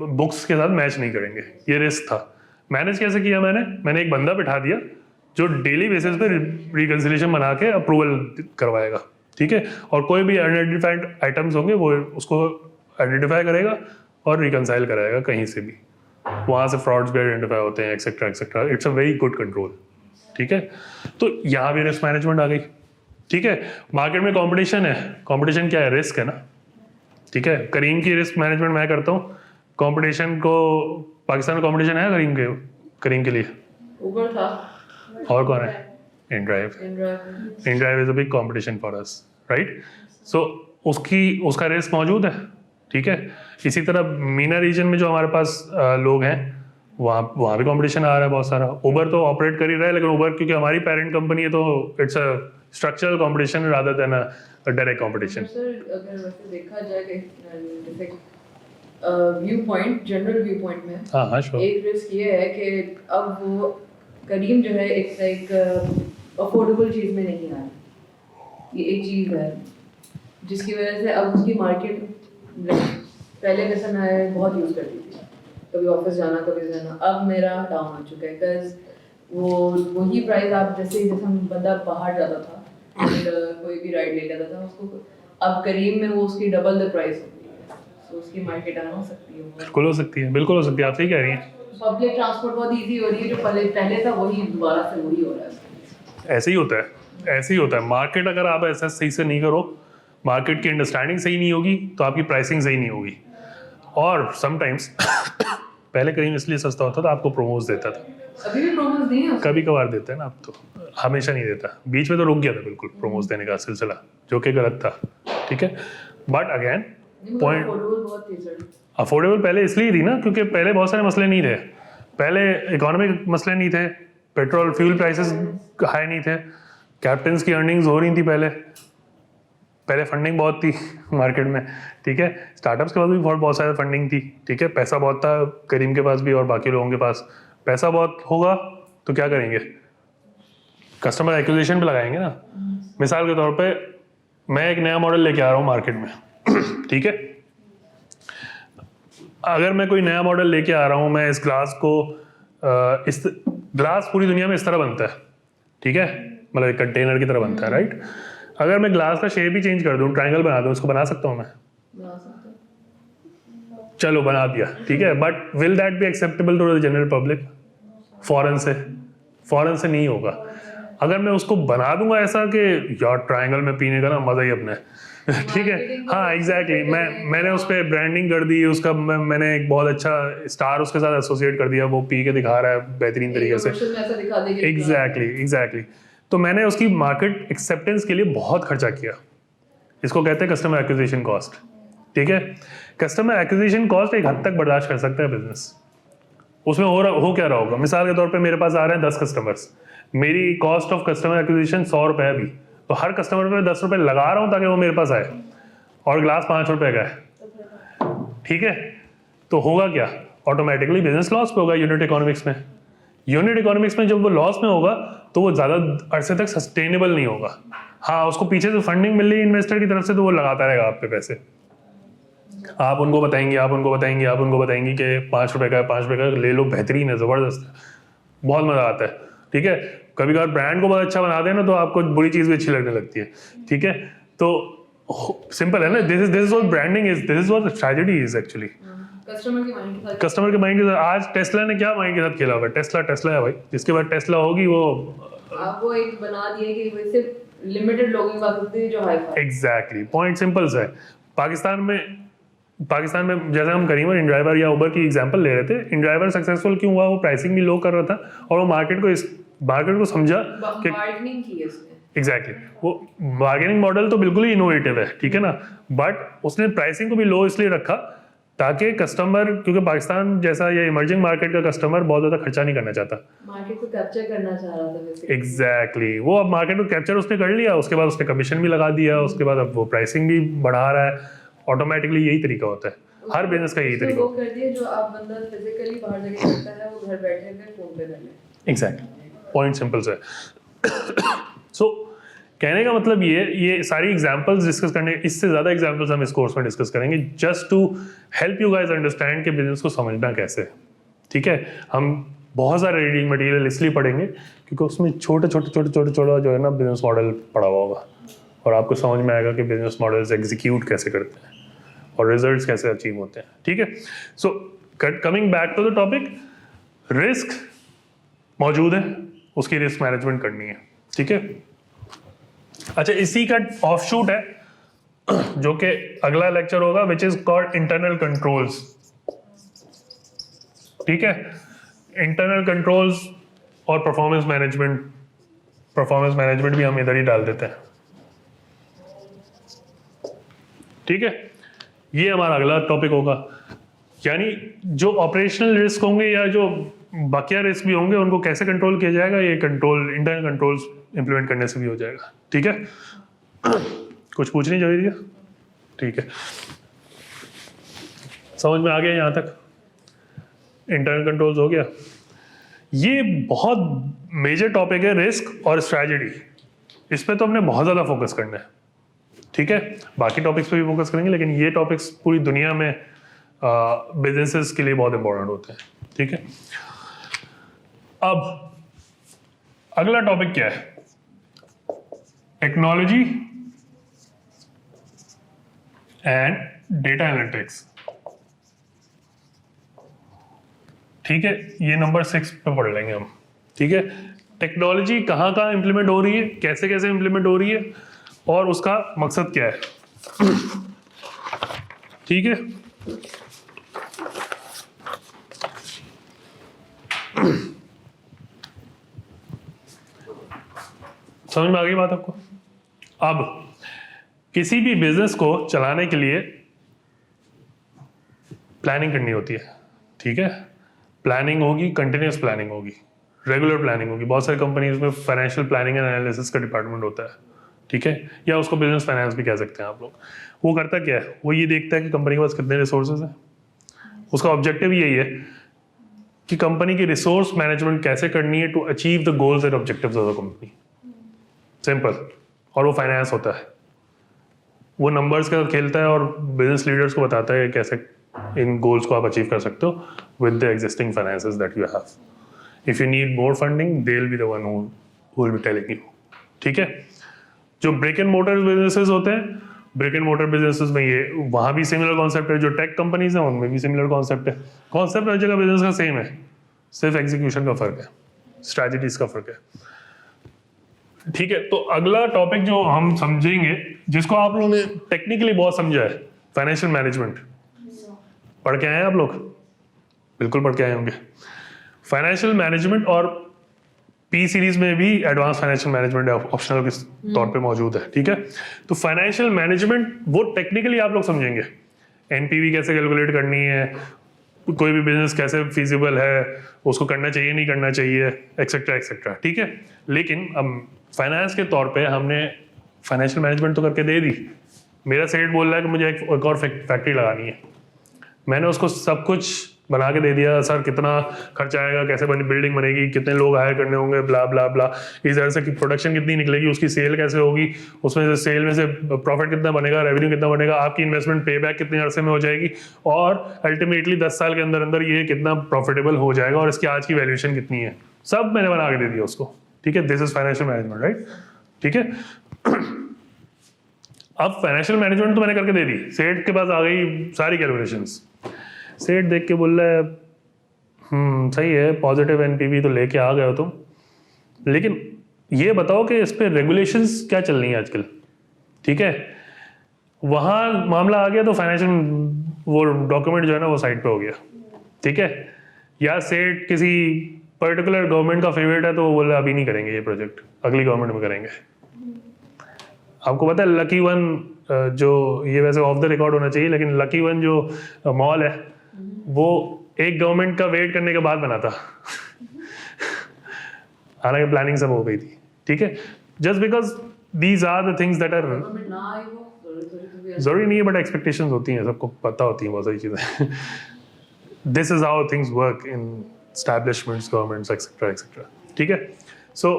बुक्स के साथ मैच नहीं करेंगे। ये रिस्क था। मैनेज कैसे किया मैंने एक बंदा बिठा दिया जो डेली बेसिस पे रिकंसिलिएशन बना के अप्रूवल करवाएगा। ठीक है, और कोई भी अनआइडेंटिफाइड आइटम्स होंगे वो उसको आइडेंटिफाई करेगा और रिकंसाइल कराएगा कहीं से भी। वहाँ से फ्रॉड्स भी आइडेंटिफाई होते हैं, etcetera etcetera. It's a very good control. ठीक है, तो यहाँ भी रिस्क मैनेजमेंट आ गई। ठीक है, मार्केट में कंपटीशन है। कंपटीशन क्या है? रिस्क है ना। ठीक है, करीम की रिस्क मैनेजमेंट मैं करता हूँ। कंपटीशन को, पाकिस्तान में कंपटीशन है करीम के लिए? ऊबर था और कौन है? InDrive is a big competition for us, right? So उसका रिस्क मौजूद है। ठीक है, इसी तरह मीना रीजन में जो हमारे पास लोग हैं वहाँ भी कंपटीशन आ रहा है बहुत सारा। उबर तो ऑपरेट कर ही रहा है, लेकिन उबर क्योंकि हमारी पेरेंट कंपनी है तो it's a structural competition rather than a direct competition. Sir अगर वैसे देखा जाए कि जैसे view point, general view point में हाँ श्योर। एक रिस्क ये है कि अब वो करीम जो है एक अफोर्डेबल चीज़ में नहीं आ रही। ये एक चीज़ है जिसकी वजह से अब उसकी मार्केट, पहले जैसे मैं बहुत यूज़ करती थी, कभी ऑफिस जाना कभी जाना, अब मेरा डाउन हो चुका है। बिकॉज वही प्राइस आप जैसे हम बंदा बाहर जाता था कोई भी राइड ले लेता था उसको, अब करीब में वो उसकी डबल द प्राइस होती है, तो उसकी मार्केट डाउन हो सकती है। बिल्कुल हो सकती है, बिल्कुल हो सकती है। आप सही कह रही हैं। पब्लिक ट्रांसपोर्ट बहुत इजी हो रही है, जो पहले था वही दोबारा से वही हो रहा है। ऐसे ही होता है, ऐसे ही होता है। मार्केट अगर आप ऐसा सही से नहीं करो, मार्केट की अंडरस्टैंडिंग सही नहीं होगी तो आपकी प्राइसिंग सही नहीं होगी। और समटाइम्स पहले करीम इसलिए सस्ता होता था, आपको प्रोमोज देता था। अभी भी प्रोमोज नहीं है? कभी कभार देते हैं ना, अब तो हमेशा नहीं देता। बीच में तो रुक गया था बिल्कुल प्रोमोज देने का सिलसिला, जो कि गलत था। ठीक है, बट अगेन पॉइंट, बहुत थी सर। अफोर्डेबल पहले इसलिए थी ना क्योंकि पहले बहुत सारे मसले नहीं थे। पहले इकोनॉमिक मसले नहीं थे, पेट्रोल फ्यूल प्राइसेस हाई नहीं थे, कैप्टन्स की अर्निंग्स हो रही थी पहले फंडिंग बहुत थी मार्केट में। ठीक है, स्टार्टअप्स के पास भी बहुत सारे फंडिंग थी। ठीक है, पैसा बहुत था करीम के पास भी और बाकी लोगों के पास। पैसा बहुत होगा तो क्या करेंगे? कस्टमर एक्विजिशन पे लगाएंगे ना। मिसाल के तौर पे मैं एक नया मॉडल लेके आ रहा हूँ मार्केट में। ठीक है, अगर मैं कोई नया मॉडल लेके आ रहा हूँ, मैं इस ग्लास को इस ग्लास पूरी दुनिया में इस तरह बनता है। ठीक है, मतलब एक कंटेनर की तरह बनता है, राइट? अगर मैं ग्लास का शेप ही चेंज कर दूँ, ट्रायंगल बना दूँ, इसको बना सकता हूँ मैं? चलो बना दिया, ठीक है, but will that be acceptable to the general public? Foreign से नहीं होगा। अगर मैं उसको बना दूंगा ऐसा कि यार ट्रायंगल में पीने का ना मजा ही अपना है। ठीक है, हाँ एग्जैक्टली, मैंने उस पर ब्रांडिंग कर दी उसका, मैंने एक बहुत अच्छा स्टार उसके साथ एसोसिएट कर दिया, वो पी के दिखा रहा है बेहतरीन तरीके से। एग्जैक्टली। तो मैंने उसकी मार्केट एक्सेप्टेंस के लिए बहुत खर्चा किया। इसको कहते हैं कस्टमर एक्विजिशन कॉस्ट। ठीक है, कस्टमर एक्विजिशन कॉस्ट एक हद तक बर्दाश्त कर सकता है बिजनेस। उसमें हो क्या रहा होगा, मिसाल के तौर पे मेरे पास आ रहे हैं 10 कस्टमर्स, मेरी कॉस्ट ऑफ कस्टमर एक्विजिशन 100 रुपये है अभी, तो हर कस्टमर पे 10 रुपये लगा रहा हूँ ताकि वो मेरे पास आए, और ग्लास 5 रुपये का है, ठीक है, तो होगा क्या, ऑटोमेटिकली बिजनेस लॉस पे होगा यूनिट इकोनॉमिक्स में। यूनिट इकोनॉमिक्स में जब वो लॉस में होगा तो वो ज़्यादा अरसे तक सस्टेनेबल नहीं होगा। हाँ, उसको पीछे से फंडिंग मिल रही है इन्वेस्टर की तरफ से, तो वो लगाता रहेगा आप पे पैसे। आप उनको बताएंगे कि 5 रुपये का 5 रुपये का ले लो, बेहतरीन है, ज़बरदस्त है, बहुत मज़ा आता है, ठीक है। कभी कभार ब्रांड को बहुत अच्छा बना देना तो आपको बुरी चीज़ भी अच्छी लगने लगती है, ठीक है। तो सिंपल है ना, this is what branding is, this is what strategy is actually. Customer के माइंड के साथ आज टेस्ला ने क्या माइंड के साथ खेला हुआ है, टेस्ला है भाई, जिसके बाद टेस्ला होगी वो आपको एक बना दिया कि वो सिर्फ लिमिटेड लोगों की बात होती है जो hi fi. Exactly, point simple सा है। पाकिस्तान में जैसे हम करीमन InDriver या उबर की एग्जांपल ले रहे थे, InDriver सक्सेसफुल क्यों हुआ, वो प्राइसिंग भी लो कर रहा था और वो मार्केट को समझा कि बार्गेनिंग की इसने। एग्जैक्टली, वो बार्गेनिंग मॉडल तो बिल्कुल ही इनोवेटिव है, ठीक है ना, बट उसने प्राइसिंग को भी लो इसलिए रखा ताकि कस्टमर, क्योंकि पाकिस्तान जैसा ये इमर्जिंग मार्केट का कस्टमर बहुत ज़्यादा खर्चा नहीं करना चाहता, मार्केट को कैप्चर करना चाह रहा था। एग्जैक्टली, वो अब मार्केट को कैप्चर उसने कर लिया, उसके बाद उसने कमीशन भी लगा दिया, उसके बाद अब वो प्राइसिंग भी बढ़ा रहा है। ऑटोमेटिकली यही तरीका होता है, हर बिजनेस का यही तरीका कर दिया जो आप बंदा फिजिकली बाहर जाके करता है वो घर बैठे हुए फोन पे कर ले। एग्जैक्टली, पॉइंट सिंपल से। सो कहने का मतलब ये सारी एग्जांपल्स डिस्कस करने, इससे ज़्यादा एग्जांपल्स हम इस कोर्स में डिस्कस करेंगे, just to help you guys understand कि बिजनेस को समझना कैसे, ठीक है। हम बहुत सारे रीडिंग मटेरियल इसलिए पढ़ेंगे क्योंकि उसमें छोटे जो है ना बिजनेस मॉडल पढ़ा हुआ होगा, और आपको समझ में आएगा कि बिजनेस मॉडल्स एग्जीक्यूट कैसे करते हैं और रिजल्ट्स कैसे अचीव होते हैं, ठीक है। So coming back to the topic, risk मौजूद है, उसकी रिस्क मैनेजमेंट करनी है, ठीक है। अच्छा, इसी का ऑफशूट है जो कि अगला लेक्चर होगा, which is called internal controls, ठीक है। इंटरनल कंट्रोल्स और परफॉर्मेंस मैनेजमेंट भी हम इधर ही डाल देते हैं, ठीक है। ये हमारा अगला टॉपिक होगा, यानी जो ऑपरेशनल रिस्क होंगे या जो बाकिया रिस्क भी होंगे उनको कैसे कंट्रोल किया जाएगा, ये इंटरनल कंट्रोल्स इंप्लीमेंट करने से भी हो जाएगा, ठीक है। कुछ पूछनी चाहिए, ठीक है, समझ में आ गया यहाँ तक, इंटरनल कंट्रोल्स हो गया। ये बहुत मेजर टॉपिक है रिस्क और स्ट्रैटेजी, इस पे तो हमने बहुत ज़्यादा फोकस करना है, ठीक है। बाकी टॉपिक्स पे भी फोकस करेंगे, लेकिन ये टॉपिक्स पूरी दुनिया में बिजनेसेस के लिए बहुत इंपॉर्टेंट होते हैं, ठीक है। अब अगला टॉपिक क्या है, टेक्नोलॉजी एंड डेटा एनालिटिक्स, ठीक है। ये नंबर 6 पे पढ़ लेंगे हम, ठीक है। टेक्नोलॉजी कहाँ कहाँ इंप्लीमेंट हो रही है, कैसे कैसे इंप्लीमेंट हो रही है और उसका मकसद क्या है, ठीक है। समझ में आ गई बात आपको। अब किसी भी बिजनेस को चलाने के लिए प्लानिंग करनी होती है, ठीक है। प्लानिंग होगी, कंटिन्यूस प्लानिंग होगी, रेगुलर प्लानिंग होगी। बहुत सारी कंपनीज में फाइनेंशियल प्लानिंग एंड एनालिसिस का डिपार्टमेंट होता है, ठीक है, या उसको बिजनेस फाइनेंस भी कह सकते हैं आप लोग। वो करता क्या है, वो ये देखता है कि कंपनी के पास कितने रिसोर्सेज हैं, उसका ऑब्जेक्टिव यही है कि कंपनी की रिसोर्स मैनेजमेंट कैसे करनी है to achieve the goals and objectives of the company, simple. और वो फाइनेंस होता है, वो नंबर्स के साथ खेलता है और बिजनेस लीडर्स को बताता है कैसे इन गोल्स को आप अचीव कर सकते हो with the existing finances that you have. If you need more funding they will be the one who will be telling you, ठीक है। जो ब्रिक एंड मोटर बिजनेसेस होते हैं, ब्रिक एंड मोटर बिजनेसेस में ये वहाँ भी सिमिलर कॉन्सेप्ट है, जो टेक कंपनीज हैं उनमें भी सिमिलर कॉन्सेप्ट है। कॉन्सेप्ट हर जगह बिजनेस का सेम है, सिर्फ एग्जीक्यूशन का फर्क है, स्ट्रैटेजीज का फर्क है, ठीक है। तो अगला टॉपिक जो हम समझेंगे, जिसको आप लोगों ने टेक्निकली बहुत समझा है, फाइनेंशियल मैनेजमेंट। पढ़ के आए हैं आप लोग, बिल्कुल पढ़ के आए होंगे। फाइनेंशियल मैनेजमेंट और पी सीरीज में भी एडवांस फाइनेंशियल मैनेजमेंट ऑप्शनल के तौर पे मौजूद है, ठीक है। तो फाइनेंशियल मैनेजमेंट वो टेक्निकली आप लोग समझेंगे, एनपीवी कैसे कैलकुलेट करनी है, कोई भी बिजनेस कैसे फिजिबल है, उसको करना चाहिए नहीं करना चाहिए, एक्सेट्रा एक्सेट्रा, ठीक है। लेकिन अब फाइनेंस के तौर पे हमने फाइनेंशियल मैनेजमेंट तो करके दे दी। मेरा सेठ बोल रहा है कि मुझे एक और फैक्ट्री लगानी है, मैंने उसको सब कुछ बना के दे दिया, सर कितना खर्चा आएगा, कैसे बनी बिल्डिंग बनेगी, कितने लोग हायर करने होंगे, ब्ला ब्ला ब्ला, इस तरह से कि प्रोडक्शन कितनी निकलेगी, उसकी सेल कैसे होगी, उसमें से सेल में से प्रॉफिट कितना बनेगा, रेवेन्यू कितना बनेगा, आपकी इन्वेस्टमेंट पे बैक कितने अरसे में हो जाएगी, और अल्टीमेटली 10 साल के अंदर अंदर ये कितना प्रॉफिटेबल हो जाएगा, और इसकी आज की वैल्यूएशन कितनी है, सब मैंने बना के दे दिया उसको, ठीक है। This is financial management, right, ठीक है। अब फाइनेंशियल मैनेजमेंट तो मैंने करके दे दी, सेठ के पास आ गई सारी कैलकुलेशंस। सेठ देख के बोल रहा है सही है, पॉजिटिव एनपीवी तो लेके आ गए हो तुम, लेकिन ये बताओ कि इस पे रेगुलेशंस क्या चल रही है आजकल, ठीक है। वहाँ मामला आ गया तो फाइनेंशियल वो डॉक्यूमेंट जो है ना वो साइड पे हो गया, ठीक है। या सेठ किसी पर्टिकुलर गवर्नमेंट का फेवरेट है तो वो बोल रहा है अभी नहीं करेंगे ये प्रोजेक्ट, अगली गवर्नमेंट में करेंगे। आपको पता है लकी वन, जो ये वैसे ऑफ द रिकॉर्ड होना चाहिए, लेकिन लकी वन जो मॉल है वो एक गवर्नमेंट का वेट करने के बाद बना था। हालांकि प्लानिंग सब हो गई थी, ठीक है। Just because these are the things that are, जरूरी नहीं है बट एक्सपेक्टेशंस होती हैं, सबको पता होती हैं बहुत सारी चीजें। This is how things work in establishments, governments etcetera etcetera, ठीक है। सो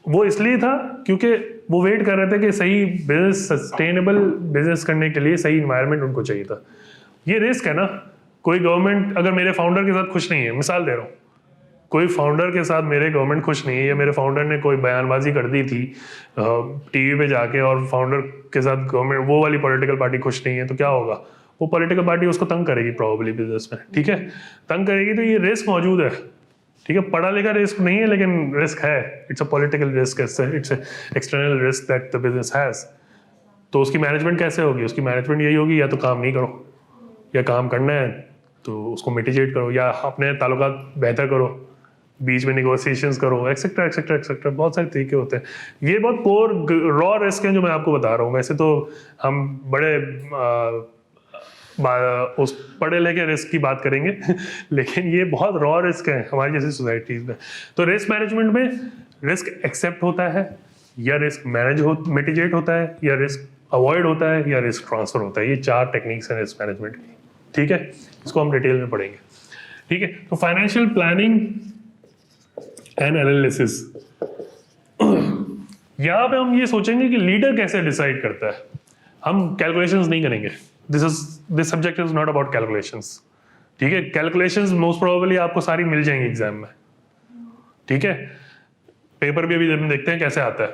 वो इसलिए था क्योंकि वो वेट कर रहे थे कि सही बिजनेस, सस्टेनेबल बिजनेस करने के लिए सही इन्वायरमेंट उनको चाहिए था। ये रिस्क है ना, कोई गवर्नमेंट अगर मेरे फाउंडर के साथ खुश नहीं है, मिसाल दे रहा हूँ, कोई फाउंडर के साथ मेरे गवर्नमेंट खुश नहीं है, या मेरे फाउंडर ने कोई बयानबाजी कर दी थी टीवी पे जाके, और फाउंडर के साथ गवर्नमेंट वो वाली पॉलिटिकल पार्टी खुश नहीं है, तो क्या होगा, वो पॉलिटिकल पार्टी उसको तंग करेगी प्रॉब्ली बिजनेस में, ठीक है, तंग करेगी। तो ये रिस्क मौजूद है, ठीक है। पढ़ा लिखा रिस्क नहीं है लेकिन रिस्क है, it's a political risk, it's external risk that the business has. तो उसकी मैनेजमेंट कैसे होगी, उसकी मैनेजमेंट यही होगी या तो काम नहीं करो, या काम करना है तो उसको मिटिगेट करो, या अपने ताल्लुकात बेहतर करो, बीच में निगोसिएशंस करो, एक्सेट्रा एक्सेट्रा एक्सेट्रा, बहुत सारे तरीके होते हैं। ये बहुत कोर रॉ रिस्क हैं जो मैं आपको बता रहा हूँ। वैसे तो हम बड़े उस पढ़े लिखे रिस्क की बात करेंगे लेकिन ये बहुत रॉ रिस्क है हमारी जैसी सोसाइटीज में। तो रिस्क मैनेजमेंट में रिस्क एक्सेप्ट होता है, या रिस्क मिटिगेट होता है, या रिस्क अवॉइड होता है, या रिस्क ट्रांसफर होता है। ये 4 टेक्निक्स हैं रिस्क मैनेजमेंट की, ठीक है। इसको हम डिटेल में पढ़ेंगे, ठीक है। तो फाइनेंशियल प्लानिंग एंड एनालिसिस, यहाँ पे हम ये सोचेंगे कि लीडर कैसे डिसाइड करता है, हम कैलकुलेशंस नहीं करेंगे। This subject is not about calculations, ठीक है। कैलकुलेशंस मोस्ट प्रोबेबली आपको सारी मिल जाएंगी एग्जाम में, ठीक है। पेपर भी अभी हम देखते हैं कैसे आता है,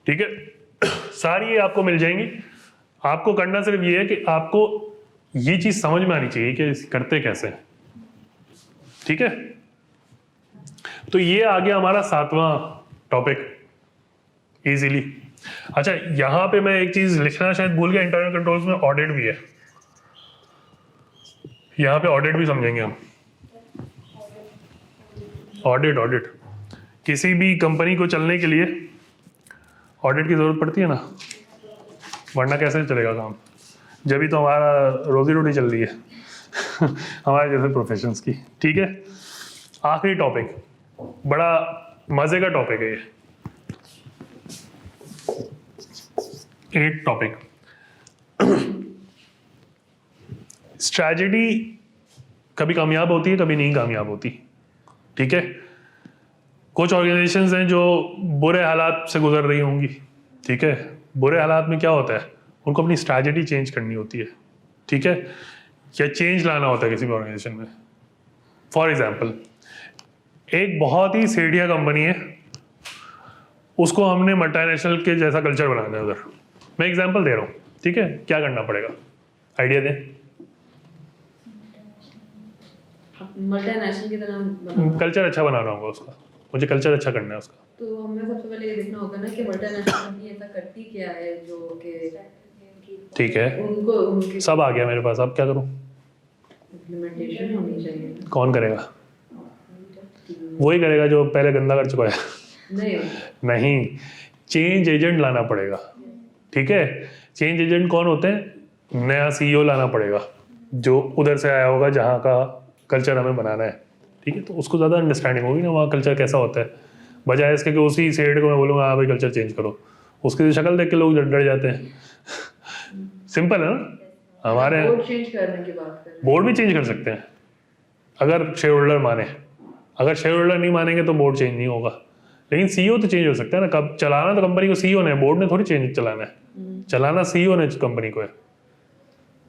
ठीक है। सारी ये आपको मिल जाएंगी। आपको करना सिर्फ ये है कि आपको ये चीज समझ में आनी चाहिए कि करते कैसे, ठीक है। तो ये आ गया हमारा 7वां टॉपिक इजीली। अच्छा, यहां पे मैं एक चीज लिखना शायद भूल गया, इंटरनल कंट्रोल्स में ऑडिट भी है, यहां पे ऑडिट भी समझेंगे हम। ऑडिट किसी भी कंपनी को चलने के लिए ऑडिट की जरूरत पड़ती है ना, वरना कैसे चलेगा काम। जब भी तो हमारा रोजी रोटी चल रही है हमारे जैसे प्रोफेशंस की, ठीक है। आखिरी टॉपिक, बड़ा मजे का टॉपिक है ये, 8 टॉपिक। स्ट्रैटेजी कभी कामयाब होती है, कभी नहीं कामयाब होती, ठीक है। कुछ ऑर्गेनाइजेशंस हैं जो बुरे हालात से गुजर रही होंगी, ठीक है। बुरे हालात में क्या होता है, उनको अपनी स्ट्रैटेजी चेंज करनी होती है, ठीक है, या चेंज लाना होता है किसी भी ऑर्गेनाइजेशन में। फॉर एग्जाम्पल, एक बहुत ही सेठिया कंपनी है, उसको हमने मल्टीनेशनल के जैसा कल्चर बनाना है उधर। मैं एग्जांपल दे रहा हूँ, ठीक है। क्या करना पड़ेगा, आइडिया दें। मल्टीनेशनल की तरह कल्चर अच्छा बना रहा हूँ उसका, मुझे कल्चर अच्छा करना है उसका। तो हमें सबसे पहले ये देखना होगा ना कि मल्टीनेशनल कंपनी ऐसा करती क्या है जो कि, ठीक है, उनको उनकी सब आ गया मेरे पास, अब क्या करूँ। इम्प्लीमेंटेशन होनी चाहिए। कौन करेगा, वही करेगा जो पहले गंदा कर चुका है। नहीं, चेंज एजेंट लाना पड़ेगा, ठीक है। चेंज एजेंट कौन होते हैं, नया सीईओ लाना पड़ेगा जो उधर से आया होगा जहाँ का कल्चर हमें बनाना है, ठीक है। तो उसको ज़्यादा अंडरस्टैंडिंग होगी ना वहाँ कल्चर कैसा होता है, बजाय इसके कि उसी सेठ को मैं बोलूँगा हाँ भाई कल्चर चेंज करो, उसकी शक्ल देख के लोग डर जाते हैं। सिंपल है ना। हमारे बोर्ड चेंज करने की बात करें, बोर्ड भी चेंज कर सकते हैं अगर शेयर होल्डर माने, अगर शेयर होल्डर नहीं मानेंगे तो बोर्ड चेंज नहीं होगा, लेकिन सीईओ तो चेंज हो सकता है ना। कब चलाना तो कंपनी को सीईओ ने, बोर्ड ने थोड़ी चेंज चलाना है, चलाना सीईओ ने कंपनी को है।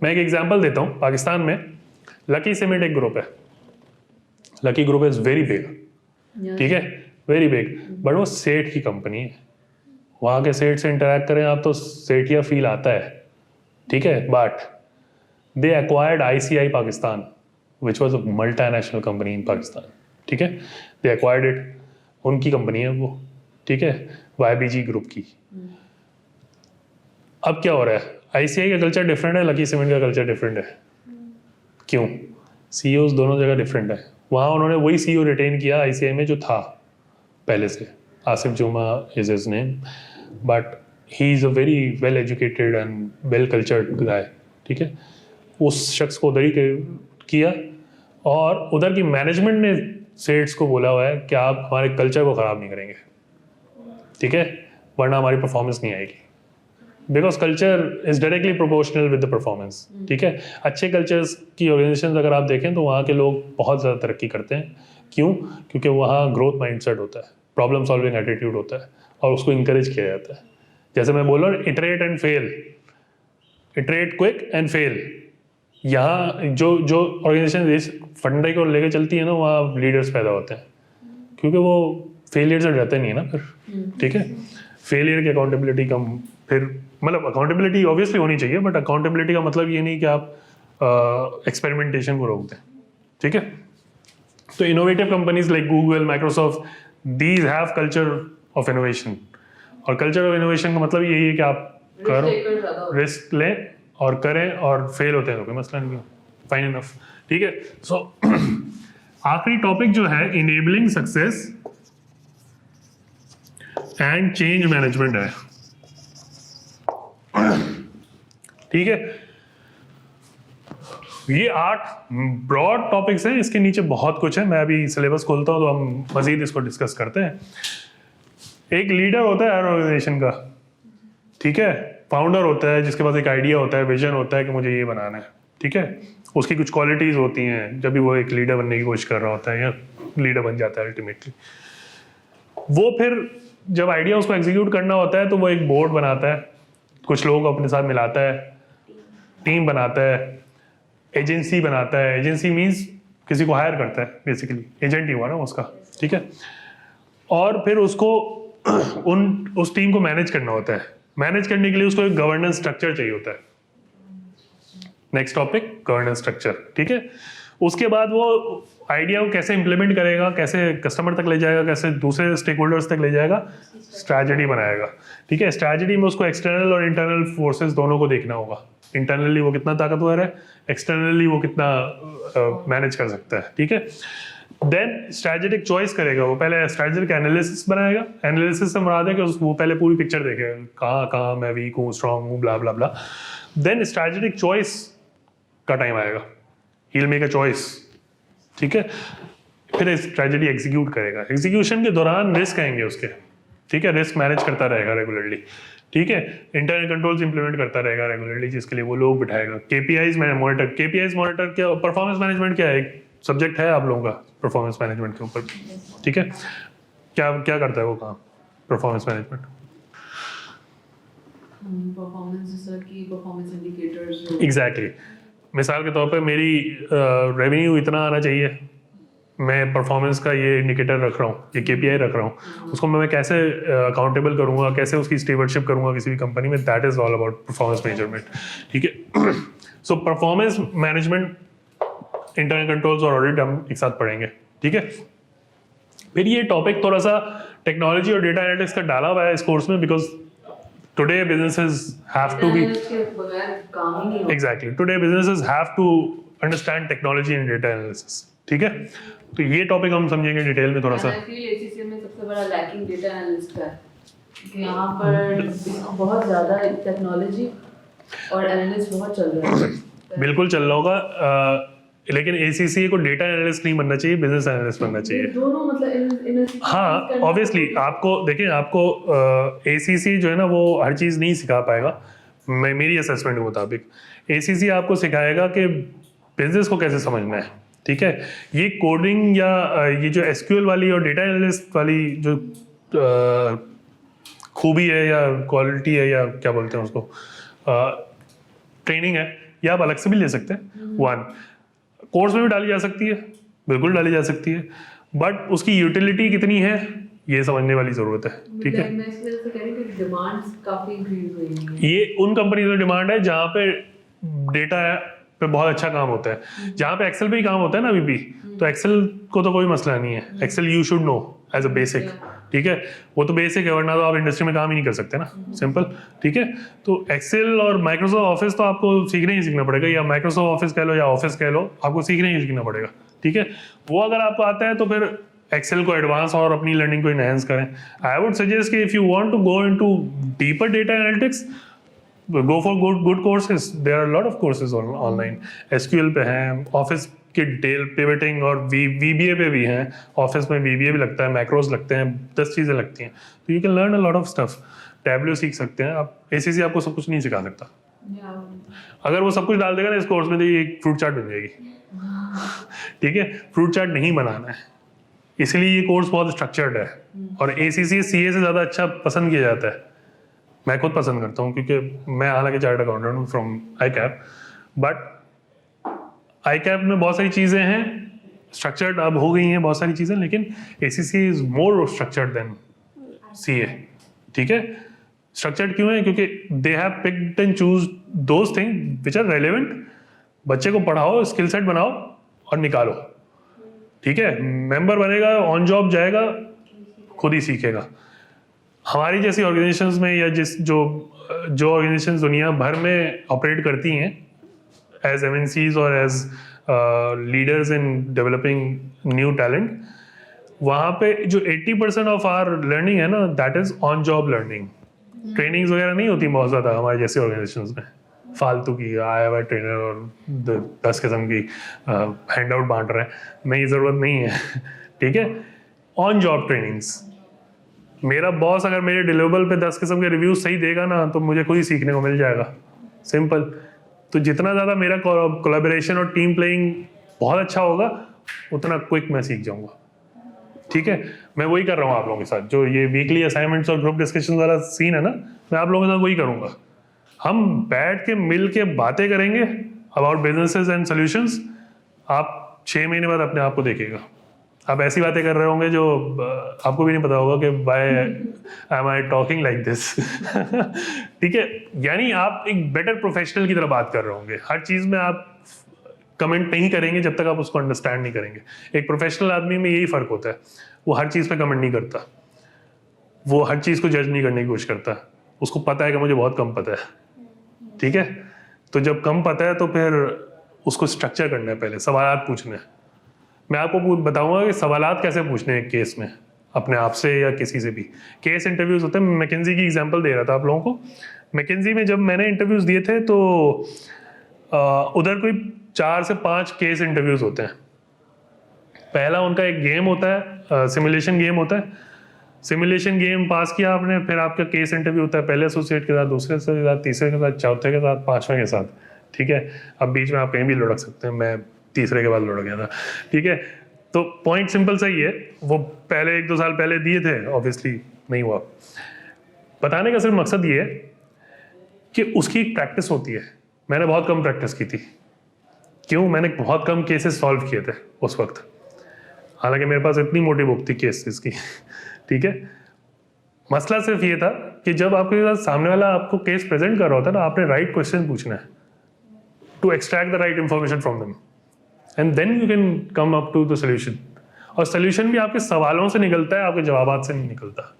मैं एक एग्जांपल देता हूँ, पाकिस्तान में लकी सीमेंट एक ग्रुप है, lucky group is very big, ठीक है, वेरी बिग, बट वो सेठ की कंपनी है। वहाँ के सेठ से इंटरेक्ट करें आप तो सेठिया फील आता है, ठीक है। But they acquired ICI Pakistan which was a multinational company इन पाकिस्तान, ठीक है, दे एक्वायर्ड इट, उनकी कंपनी है वो, ठीक है, YBG ग्रुप की। अब क्या हो रहा है, ICI का कल्चर डिफरेंट है, लकी सीमेंट का कल्चर डिफरेंट है। क्यों? CEOs दोनों जगह डिफरेंट है। वहाँ उन्होंने वही CEO रिटेन किया ICI में जो था पहले से, Asif Juma is his name, but he is a very well educated and well cultured guy, ठीक है। उस शख्स को उधर ही किया और उधर की मैनेजमेंट ने सेट्स को बोला हुआ है कि आप हमारे कल्चर को ख़राब नहीं करेंगे, ठीक है, वरना हमारी परफॉर्मेंस नहीं आएगी, because culture is directly proportional with the performance, ठीक है। अच्छे कल्चर्स की ऑर्गेनाइजेशन अगर आप देखें तो वहाँ के लोग बहुत ज़्यादा तरक्की करते हैं। क्यों? क्योंकि वहाँ ग्रोथ माइंडसेट होता है, प्रॉब्लम सॉल्विंग एटीट्यूड होता है और उसको इंकरेज किया जाता है। जैसे मैं बोल रहा हूँ iterate and fail, iterate quick and fail. यहाँ जो जो ऑर्गेनाइजेशन इस फंडे को लेकर चलती है ना, वहाँ लीडर्स पैदा होते हैं क्योंकि वो फेलियर से डरते नहीं है ना फिर, ठीक है। फेलियर की अकाउंटेबिलिटी कम, फिर मतलब अकाउंटेबिलिटी ऑब्वियसली होनी चाहिए, बट अकाउंटेबिलिटी का मतलब ये नहीं कि आप एक्सपेरिमेंटेशन को रोक दें, ठीक है। तो innovative companies like Google, Microsoft, these have culture of innovation, और कल्चर ऑफ इनोवेशन का मतलब यही है कि आप करो, रिस्क लें और करें, और फेल होते हैं तो कोई मसला नहीं है, फाइन इनफ, ठीक है। सो आखिरी टॉपिक जो है enabling success and change management है, ठीक है। ये 8 ब्रॉड टॉपिक्स हैं, इसके नीचे बहुत कुछ है, मैं अभी सिलेबस खोलता हूं तो हम मजीद इसको डिस्कस करते हैं। एक लीडर होता है हर ऑर्गेनाइजेशन का, ठीक है, फाउंडर होता है जिसके पास एक आइडिया होता है, विजन होता है कि मुझे ये बनाना है, ठीक है। उसकी कुछ क्वालिटीज होती हैं जब भी वो एक लीडर बनने की कोशिश कर रहा होता है या लीडर बन जाता है अल्टीमेटली। वो फिर जब आइडिया उसको एग्जीक्यूट करना होता है तो वो एक बोर्ड बनाता है, कुछ लोगों को अपने साथ मिलाता है, टीम बनाता है, एजेंसी बनाता है। एजेंसी मीन्स किसी को हायर करता है, बेसिकली एजेंट ही हुआ ना उसका, ठीक है। और फिर उसको उस टीम को मैनेज करना होता है। मैनेज करने के लिए उसको एक गवर्नेंस स्ट्रक्चर चाहिए होता है। नेक्स्ट टॉपिक गवर्नेंस स्ट्रक्चर, ठीक है। उसके बाद वो आइडिया को कैसे इंप्लीमेंट करेगा, कैसे कस्टमर तक ले जाएगा, कैसे दूसरे स्टेक होल्डर्स तक ले जाएगा, स्ट्रैटेजी बनाएगा, ठीक है। स्ट्रैटेजी में उसको एक्सटर्नल और इंटरनल फोर्सेस दोनों को देखना होगा। इंटरनली वो कितना ताकतवर है, एक्सटर्नली वो कितना मैनेज कर सकता है, ठीक है। देन स्ट्रैटेजिक चॉइस करेगा, वो पहले स्ट्रैटेजिक एनालिसिस बनाएगा। एनालिसिस से मुराद है कि वो पहले पूरी पिक्चर देखेगा, कहाँ कहाँ मैं वीक हूँ, स्ट्रांग हूँ, ब्ला ब्ला ब्ला। देन स्ट्रैटेजिक चॉइस का टाइम आएगा, he will make a choice, ठीक है। फिर स्ट्रैटेजी एग्जीक्यूट करेगा। एग्जीक्यूशन के दौरान रिस्क आएंगे उसके, ठीक है, रिस्क मैनेज करता रहेगा रेगुलरली, ठीक है। इंटरनल कंट्रोल्स इंप्लीमेंट करता रहेगा रेगुलरली, जिसके लिए वो लोग बिठाएगा। केपीआईज में मॉनिटर, केपीआईज मॉनिटर क्या, परफॉर्मेंस मैनेजमेंट क्या है, एक सब्जेक्ट है आप लोगों का परफॉर्मेंस मैनेजमेंट के ऊपर, ठीक है। क्या क्या करता है वो काम, performance management? Performance indicators, exactly. मिसाल के तौर पे मेरी रेवेन्यू इतना आना चाहिए, मैं परफॉर्मेंस का ये इंडिकेटर रख रहा हूँ, ये केपीआई रख रहा हूँ, उसको मैं कैसे अकाउंटेबल करूँगा, कैसे उसकी स्टीवर्डशिप करूँगा किसी भी कंपनी में, that is all about performance measurement, ठीक है। So performance management, internal controls और ऑडिट हम एक साथ पढ़ेंगे, ठीक है। फिर ये टॉपिक थोड़ा सा टेक्नोलॉजी और डेटा एनालिटिक्स का डाला हुआ है इस कोर्स में, because today businesses have to be, exactly, today businesses have to understand technology and data analysis, ठीक है। तो ये टॉपिक हम समझेंगे डिटेल में थोड़ा सा। आई फील एचसीसी में सबसे बड़ा लैकिंग डेटा एनालिस्ट का है, क्योंकि यहाँ पर बहुत ज़्यादा टेक्नोलॉजी और एनालिस्ट बहुत चल रहा है। बिल्कुल चल रहा होगा, लेकिन ACCA को डेटा एनालिस्ट नहीं बनना चाहिए, बिजनेस एनालिस्ट बनना चाहिए। दोनों मतलब इन हाँ ऑब्वियसली आपको देखिए, आपको ACCA जो है ना वो हर चीज़ नहीं सिखा पाएगा। मेरी असेसमेंट के मुताबिक ACCA आपको सिखाएगा कि बिजनेस को कैसे समझना है, ठीक है। ये कोडिंग या ये जो SQL वाली और डेटा एनालिस्ट वाली जो खूबी है या क्वालिटी है या क्या बोलते हैं उसको, ट्रेनिंग है, ये आप अलग से भी ले सकते हैं। वन कोर्स में भी डाली जा सकती है, बिल्कुल डाली जा सकती है, बट उसकी यूटिलिटी कितनी है ये समझने वाली ज़रूरत है, ठीक है। मैं इसलिए तो कह रही हूँ कि डिमांड्स काफ़ी इंक्रीज हुई हैं। ये उन कंपनीज में डिमांड है जहाँ पे डेटा पे बहुत अच्छा काम होता है। जहाँ पे एक्सेल पे ही काम होता है ना अभी भी, तो एक्सेल को तो कोई मसला नहीं है। Excel you should know as a basic, ठीक है। वो तो बेसिक है, वरना तो आप इंडस्ट्री में काम ही नहीं कर सकते ना, सिंपल, ठीक है। तो एक्सेल और माइक्रोसॉफ्ट ऑफिस तो आपको सीखना ही सीखना पड़ेगा, या माइक्रोसॉफ्ट ऑफिस कह लो या ऑफिस कह लो, आपको सीखना ही सीखना पड़ेगा, ठीक है। वो अगर आपको आता है तो फिर एक्सेल को एडवांस और अपनी लर्निंग को इनहेंस करें। आई वुड सजेस्ट कि if you want to go into deeper data analytics, go for good courses. There are lot of courses online. SQL पे हैं, ऑफिस की डिटेल पिवटिंग और VBA पे भी हैं। ऑफिस में VBA भी लगता है, मैक्रोस लगते हैं, 10 चीज़ें लगती हैं, तो you can learn a lot of stuff. Tableau सीख सकते हैं आप। ACCA आपको सब कुछ नहीं सिखा सकता। अगर वो सब कुछ डाल देगा ना इस कोर्स में, तो ये एक फ्रूट चार्ट बन जाएगी, ठीक है। फ्रूट चार्ट नहीं बनाना है, इसलिए ये कोर्स बहुत स्ट्रक्चर्ड है। और ACCA CA से ज़्यादा अच्छा पसंद किया जाता है। मैं खुद पसंद करता हूँ, क्योंकि मैं हालांकि चार्टर्ड अकाउंटेंट हूँ फ्रॉम ICAP, बट ICAP में बहुत सारी चीज़ें हैं स्ट्रक्चर्ड, अब हो गई हैं बहुत सारी चीज़ें, लेकिन ACCA is more structured than CA, ठीक है। स्ट्रक्चर्ड क्यों है? क्योंकि they have picked and choose those thing which are relevant. बच्चे को पढ़ाओ, स्किल सेट बनाओ और निकालो, ठीक है। मेंबर बनेगा, ऑन जॉब जाएगा, खुद ही सीखेगा। हमारी जैसी ऑर्गेनाइजेशंस में या जो ऑर्गेनाइजेशंस दुनिया भर में ऑपरेट करती हैं एज MNCs और as leaders in developing new talent, वहाँ पे जो 80% ऑफ आवर लर्निंग है ना, that is on job learning. Trainings वगैरह नहीं होती बहुत ज़्यादा हमारे जैसे ऑर्गेनाइजेशंस में, फालतू की आया हुआ ट्रेनर और 10 किस्म की हैंड आउट बांट रहे हैं, नहीं, ज़रूरत नहीं है, ठीक है। On job trainings. मेरा बॉस अगर मेरे डिलीवरेबल पे 10 किस्म के रिव्यूज सही देगा ना, तो मुझे खुद ही सीखने को मिल जाएगा, सिंपल। तो जितना ज़्यादा मेरा कोलैबोरेशन और टीम प्लेइंग बहुत अच्छा होगा, उतना क्विक मैं सीख जाऊंगा, ठीक है। मैं वही कर रहा हूँ आप लोगों के साथ, जो ये वीकली असाइनमेंट्स और ग्रुप डिस्कशन वाला सीन है ना, मैं आप लोगों के साथ वही करूँगा। हम बैठ के मिल के बातें करेंगे अबाउट बिजनेसेस एंड सॉल्यूशंस। आप 6 महीने बाद अपने आप को देखेगा, आप ऐसी बातें कर रहे होंगे जो आपको भी नहीं पता होगा कि why am I talking like this, ठीक है। यानी आप एक बेटर प्रोफेशनल की तरह बात कर रहे होंगे। हर चीज़ में आप कमेंट नहीं करेंगे जब तक आप उसको अंडरस्टैंड नहीं करेंगे। एक प्रोफेशनल आदमी में यही फ़र्क होता है, वो हर चीज़ पे कमेंट नहीं करता, वो हर चीज़ को जज नहीं करने की कोशिश करता। उसको पता है कि मुझे बहुत कम पता है, ठीक है। तो जब कम पता है तो फिर उसको स्ट्रक्चर करना है, पहले सवालात पूछने हैं। मैं आपको बताऊंगा कि सवालात कैसे पूछने हैं केस में, अपने आप से या किसी से भी। केस इंटरव्यूज होते हैं। मैकेंजी की एग्जांपल दे रहा था आप लोगों को। मैकेंजी में जब मैंने इंटरव्यूज दिए थे तो उधर कोई 4 से 5 केस इंटरव्यूज होते हैं। पहला उनका एक गेम होता है, सिमुलेशन गेम होता है। सिमुलेशन गेम पास किया आपने, फिर आपका केस इंटरव्यू होता है, पहले एसोसिएट के साथ, दूसरे के साथ, तीसरे के साथ, चौथे के साथ, 5वें के साथ, ठीक है। अब बीच में आप कहीं भी लुढ़क सकते हैं, मैं तीसरे के बाद लुढ़क गया था, ठीक है। तो पॉइंट सिंपल सही है, वो पहले 1-2 साल पहले दिए थे, ऑब्वियसली नहीं हुआ। बताने का सिर्फ मकसद ये है कि उसकी एक प्रैक्टिस होती है। मैंने बहुत कम प्रैक्टिस की थी। क्यों? मैंने बहुत कम केसेस सॉल्व किए थे उस वक्त, हालांकि मेरे पास इतनी मोटी बुक थी केसेस की, ठीक है। मसला सिर्फ ये था कि जब आपके साथ सामने वाला आपको केस प्रेजेंट कर रहा होता है ना, आपने राइट क्वेश्चन पूछना है to extract the right information from them, and then you can come up to the solution. और सोल्यूशन भी आपके सवालों से निकलता है, आपके जवाबात से नहीं निकलता।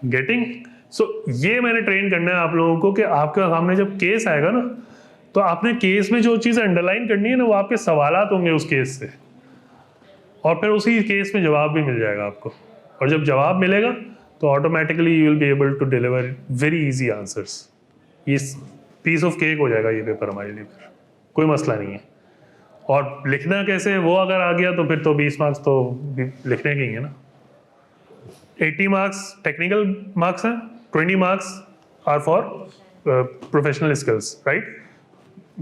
गेटिंग? सो ये मैंने ट्रेन करना है आप लोगों को कि आपके सामने जब केस आएगा ना, तो आपने केस में जो चीज़ अंडरलाइन करनी है ना, वो आपके सवालात होंगे उस केस से, और फिर उसी केस में जवाब भी मिल जाएगा आपको। और जब जवाब मिलेगा तो automatically you will be able to deliver very easy answers, ये पीस ऑफ केक हो जाएगा ये पेपर हमारे लिए, फिर कोई मसला नहीं है। और लिखना कैसे वो अगर आ गया तो फिर तो 20 मार्क्स तो लिखने के ही है ना। 80 मार्क्स टेक्निकल मार्क्स हैं, 20 marks are for professional skills, right?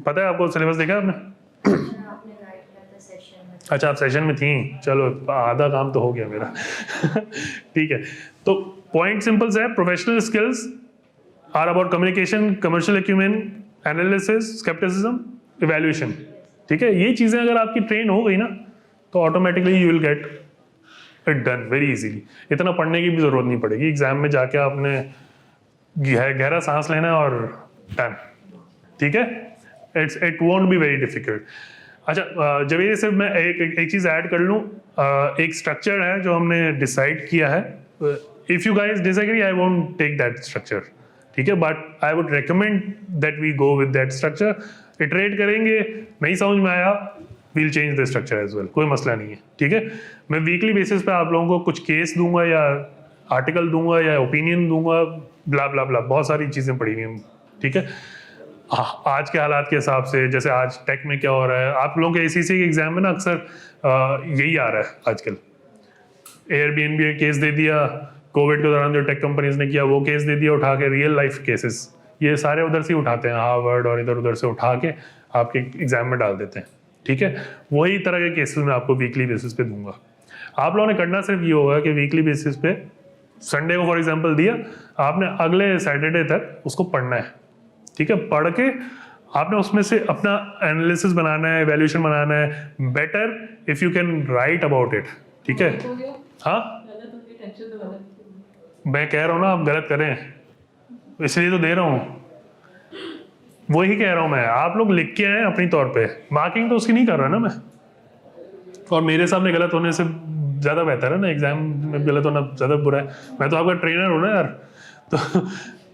पता है आपको, सिलेबस देखा आपने? आपने गाइड किया था सेशन में। अच्छा आप सेशन में थी, चलो आधा काम तो हो गया मेरा। ठीक है, तो पॉइंट सिंपल है, professional skills are about communication, commercial acumen, analysis, scepticism, evaluation. ठीक है, ये चीज़ें अगर आपकी ट्रेन हो गई ना तो automatically you will get it done very easily. इतना पढ़ने की भी ज़रूरत नहीं पड़ेगी, एग्जाम में जाके आपने गहरा सांस लेना है और डन। ठीक है, it won't be very difficult. अच्छा जवेरी से मैं एक चीज़ ऐड कर लूँ, एक स्ट्रक्चर है जो हमने डिसाइड किया है। If you guys disagree I won't take that structure, ठीक है, but I would recommend that we go with that structure. Iterate करेंगे, नहीं समझ में आया we'll change the structure as well, कोई मसला नहीं है। ठीक है, मैं वीकली बेसिस पे आप लोगों को कुछ केस दूंगा या आर्टिकल दूंगा या ओपिनियन दूंगा, ब्ला ब्ला ब्ला, बहुत सारी चीज़ें पड़ी हुई हैं। ठीक है, आज के हालात के हिसाब से, जैसे आज टेक में क्या हो रहा है, आप लोगों के ACC के एग्जाम में ना अक्सर यही आ रहा है आजकल। एयरबीएनबी केस दे दिया, कोविड के दौरान जो टेक कंपनीज ने किया वो केस दे दिया उठा के, रियल लाइफ केसेस ये सारे उधर से उठाते हैं, हार्वर्ड और इधर उधर से उठा के आपके एग्जाम में डाल देते हैं। ठीक है, वही तरह के केसेस मैं आपको वीकली बेसिस पे दूंगा। आप लोगों ने करना सिर्फ ये होगा कि वीकली बेसिस पे संडे को फॉर एग्जांपल दिया, आपने अगले सैटरडे तक उसको पढ़ना है। ठीक है, पढ़ के आपने उसमें से अपना एनालिसिस बनाना है, एवेल्यूशन बनाना है। Better if you can write about it. ठीक है, हाँ मैं कह रहा हूँ ना आप गलत करें, इसलिए तो दे रहा हूँ, वही कह रहा हूँ मैं। आप लोग लिख के आए अपनी तौर पे, मार्किंग तो उसकी नहीं कर रहा ना मैं, और मेरे सामने गलत होने से ज़्यादा बेहतर है ना, एग्जाम में गलत होना ज़्यादा बुरा है। मैं तो आपका ट्रेनर हूँ ना यार, तो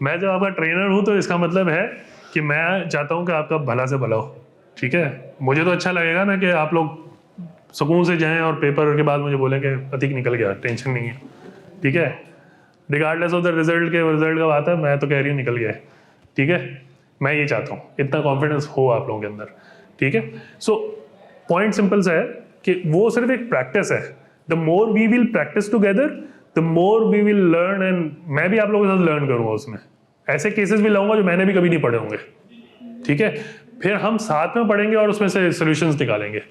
मैं जब आपका ट्रेनर हूँ तो इसका मतलब है कि मैं चाहता हूँ कि आपका भला से भला हो। ठीक है, मुझे तो अच्छा लगेगा ना कि आप लोग सुकून से जाएं और पेपर के बाद मुझे बोलें कि अतीक निकल गया, टेंशन नहीं है। ठीक है, रिगार्डलेस ऑफ द रिजल्ट कब आता है, मैं तो कह रही हूँ निकल गया है। ठीक है, मैं ये चाहता हूँ, इतना कॉन्फिडेंस हो आप लोगों के अंदर। ठीक है, सो पॉइंट सिंपल सा है कि वो सिर्फ एक प्रैक्टिस है। The more we will practise together the more we will learn, and मैं भी आप लोगों के साथ लर्न करूँगा उसमें। ऐसे केसेस भी लाऊंगा जो मैंने भी कभी नहीं पढ़े होंगे। ठीक है, फिर हम साथ में पढ़ेंगे और उसमें से सॉल्यूशंस निकालेंगे।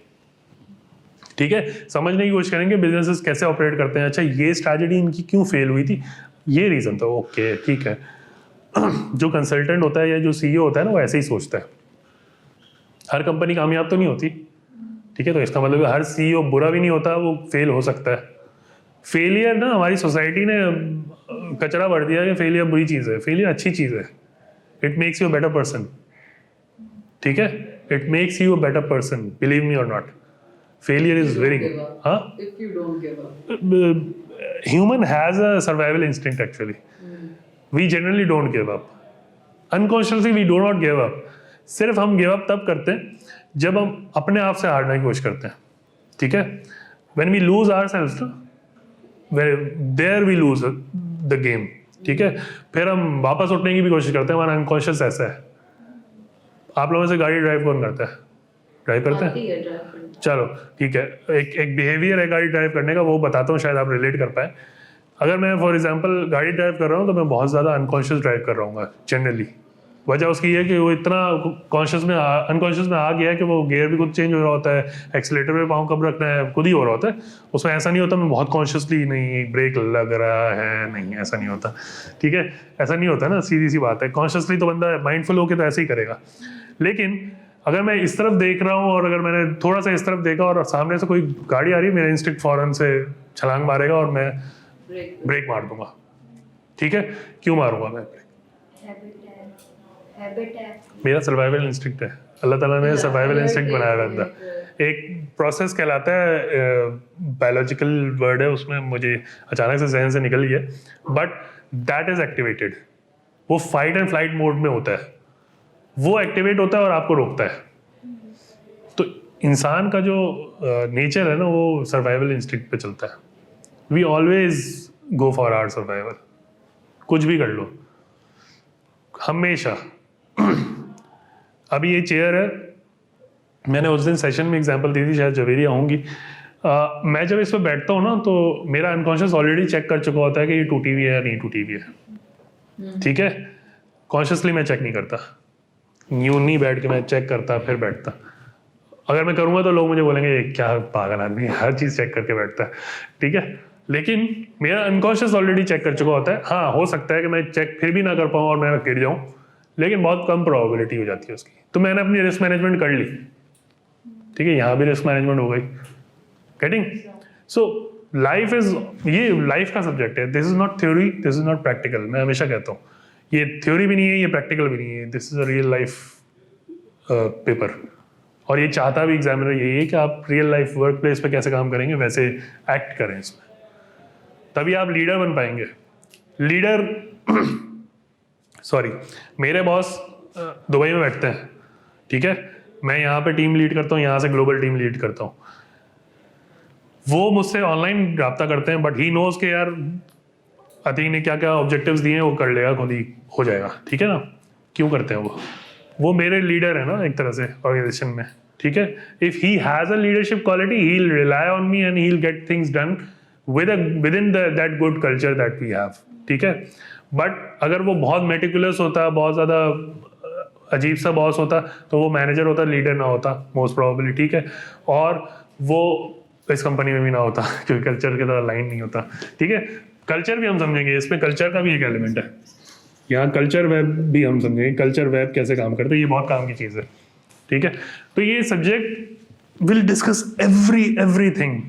ठीक है, समझने की कोशिश करेंगे बिजनेसेस कैसे ऑपरेट करते हैं। अच्छा ये स्ट्रैटेजी इनकी क्यों फेल हुई थी, ये रीज़न था, ओके ठीक है। जो कंसल्टेंट होता है या जो CEO होता है ना, वो ऐसे ही सोचता है। हर कंपनी कामयाब तो नहीं होती। ठीक है, तो इसका मतलब हर CEO बुरा भी नहीं होता, वो फेल हो सकता है। फेलियर ना, हमारी सोसाइटी ने कचरा भर दिया कि फेलियर बुरी चीज़ है। फेलियर अच्छी चीज़ है, it makes you a better person. ठीक है, it makes you a better person, believe me और not. Failure is very good. हाँ, If you don't give up. Human has a survival instinct actually. We generally don't give up, unconsciously we do not give up. सिर्फ हम give up तब करते हैं जब हम अपने आप से हारने की कोशिश करते हैं। ठीक है, व्हेन वी लूज आवरसेल्व्स ना, there we lose the game. ठीक है, फिर हम वापस उठने की भी कोशिश करते हैं, हमारा अनकॉन्शियस ऐसा है। आप लोगों से गाड़ी ड्राइव कौन करता है? ड्राइव करते हैं? आती है drive करना। चलो ठीक है, एक बिहेवियर है गाड़ी ड्राइव करने का, वो बताता हूँ, शायद आप रिलेट कर पाए। अगर मैं फॉर एग्जांपल गाड़ी ड्राइव कर रहा हूँ तो मैं बहुत ज़्यादा अनकॉन्शियस ड्राइव कर रहा हूँ जनरली। वजह उसकी है कि वो इतना अनकॉन्शियस में आ गया है कि वो गियर भी खुद चेंज हो रहा होता है, एक्सीलेटर पे पाँव कब रखना है खुद ही हो रहा होता है। उसमें ऐसा नहीं होता मैं बहुत कॉन्शियसली नहीं ब्रेक लग रहा है, नहीं ऐसा नहीं होता। ठीक है, ऐसा नहीं होता ना, सीधी सी बात है। कॉन्शियसली तो बंदा माइंडफुल होकर तो ऐसे ही करेगा। लेकिन अगर मैं इस तरफ देख रहा हूँ और अगर मैंने थोड़ा सा इस तरफ देखा और सामने से कोई गाड़ी आ रही है, मेरा इंस्टिंक्ट फौरन से छलांग मारेगा और मैं ब्रेक मार दूंगा। ठीक है, क्यों मारूंगा मैं ब्रेक? हैबिट है। मेरा सर्वाइवल इंस्टिंक्ट है, अल्लाह ताला ने सर्वाइवल इंस्टिंक्ट बनाया हुआ है अंदर। एक प्रोसेस कहलाता है, बायोलॉजिकल वर्ड है, उसमें मुझे अचानक से जहन से निकल गया, बट दैट इज एक्टिवेटेड। वो फाइट एंड फ्लाइट मोड में होता है, वो एक्टिवेट होता है और आपको रोकता है। तो इंसान का जो नेचर है ना, वो सर्वाइवल इंस्टिंक्ट पे चलता है। We always go for our survival, कुछ भी कर लो, हमेशा अभी ये चेयर है, मैंने उस दिन सेशन में एग्जांपल दी थी, शायद जवेरी आऊँगी। मैं जब इस पर बैठता हूँ ना तो मेरा अनकॉन्शियस ऑलरेडी चेक कर चुका होता है कि ये टूटी हुई है या नहीं टूटी हुई है, ठीक है। कॉन्शियसली मैं चेक नहीं करता, यूं नहीं बैठ के मैं चेक करता फिर बैठता। अगर मैं करूँगा तो लोग मुझे बोलेंगे ये क्या पागल आदमी, हर चीज़ चेक करके बैठता है, ठीक है। लेकिन मेरा अनकॉन्शियस ऑलरेडी चेक कर चुका होता है। हाँ, हो सकता है कि मैं चेक फिर भी ना कर पाऊँ और मैं गिर जाऊँ, लेकिन बहुत कम प्रोबेबिलिटी हो जाती है उसकी। तो मैंने अपनी रिस्क मैनेजमेंट कर ली, ठीक है। यहाँ भी रिस्क मैनेजमेंट हो गई, गेटिंग। सो लाइफ इज, ये लाइफ का सब्जेक्ट है। This is not theory, this is not practical. मैं हमेशा कहता हूँ ये थ्योरी भी नहीं है, ये प्रैक्टिकल भी नहीं है, this is a real life paper. और ये चाहता भी एग्जामिनर यही है कि आप रियल लाइफ वर्क प्लेस पे कैसे काम करेंगे वैसे एक्ट करें इसमें, तभी आप लीडर बन पाएंगे। लीडर सॉरी, मेरे बॉस दुबई में बैठते हैं, ठीक है। मैं यहाँ पे टीम लीड करता हूँ, यहाँ से ग्लोबल टीम लीड करता हूँ। वो मुझसे ऑनलाइन रब्ता करते हैं, बट ही नोज के यार अतीक ने क्या क्या ऑब्जेक्टिव्स दिए हैं वो कर लेगा, खुद ही हो जाएगा, ठीक है ना। क्यों करते हैं वो मेरे लीडर है ना एक तरह से ऑर्गेनाइजेशन में, ठीक है। If he has a leadership quality he will rely on me and he will get things done within that good culture that we have, ठीक है। बट अगर वो बहुत मेटिकुलस होता, बहुत ज़्यादा अजीब सा बॉस होता, तो वो मैनेजर होता, लीडर ना होता मोस्ट प्रोबेबली, ठीक है। और वो इस कंपनी में भी ना होता क्योंकि कल्चर के तरह लाइन नहीं होता, ठीक है। कल्चर भी हम समझेंगे, इसमें कल्चर का भी एक एलिमेंट है। यहाँ कल्चर वेब भी हम समझेंगे, कल्चर वेब कैसे काम करता है, ये बहुत काम की चीज़ है, ठीक है। तो ये subject will discuss everything.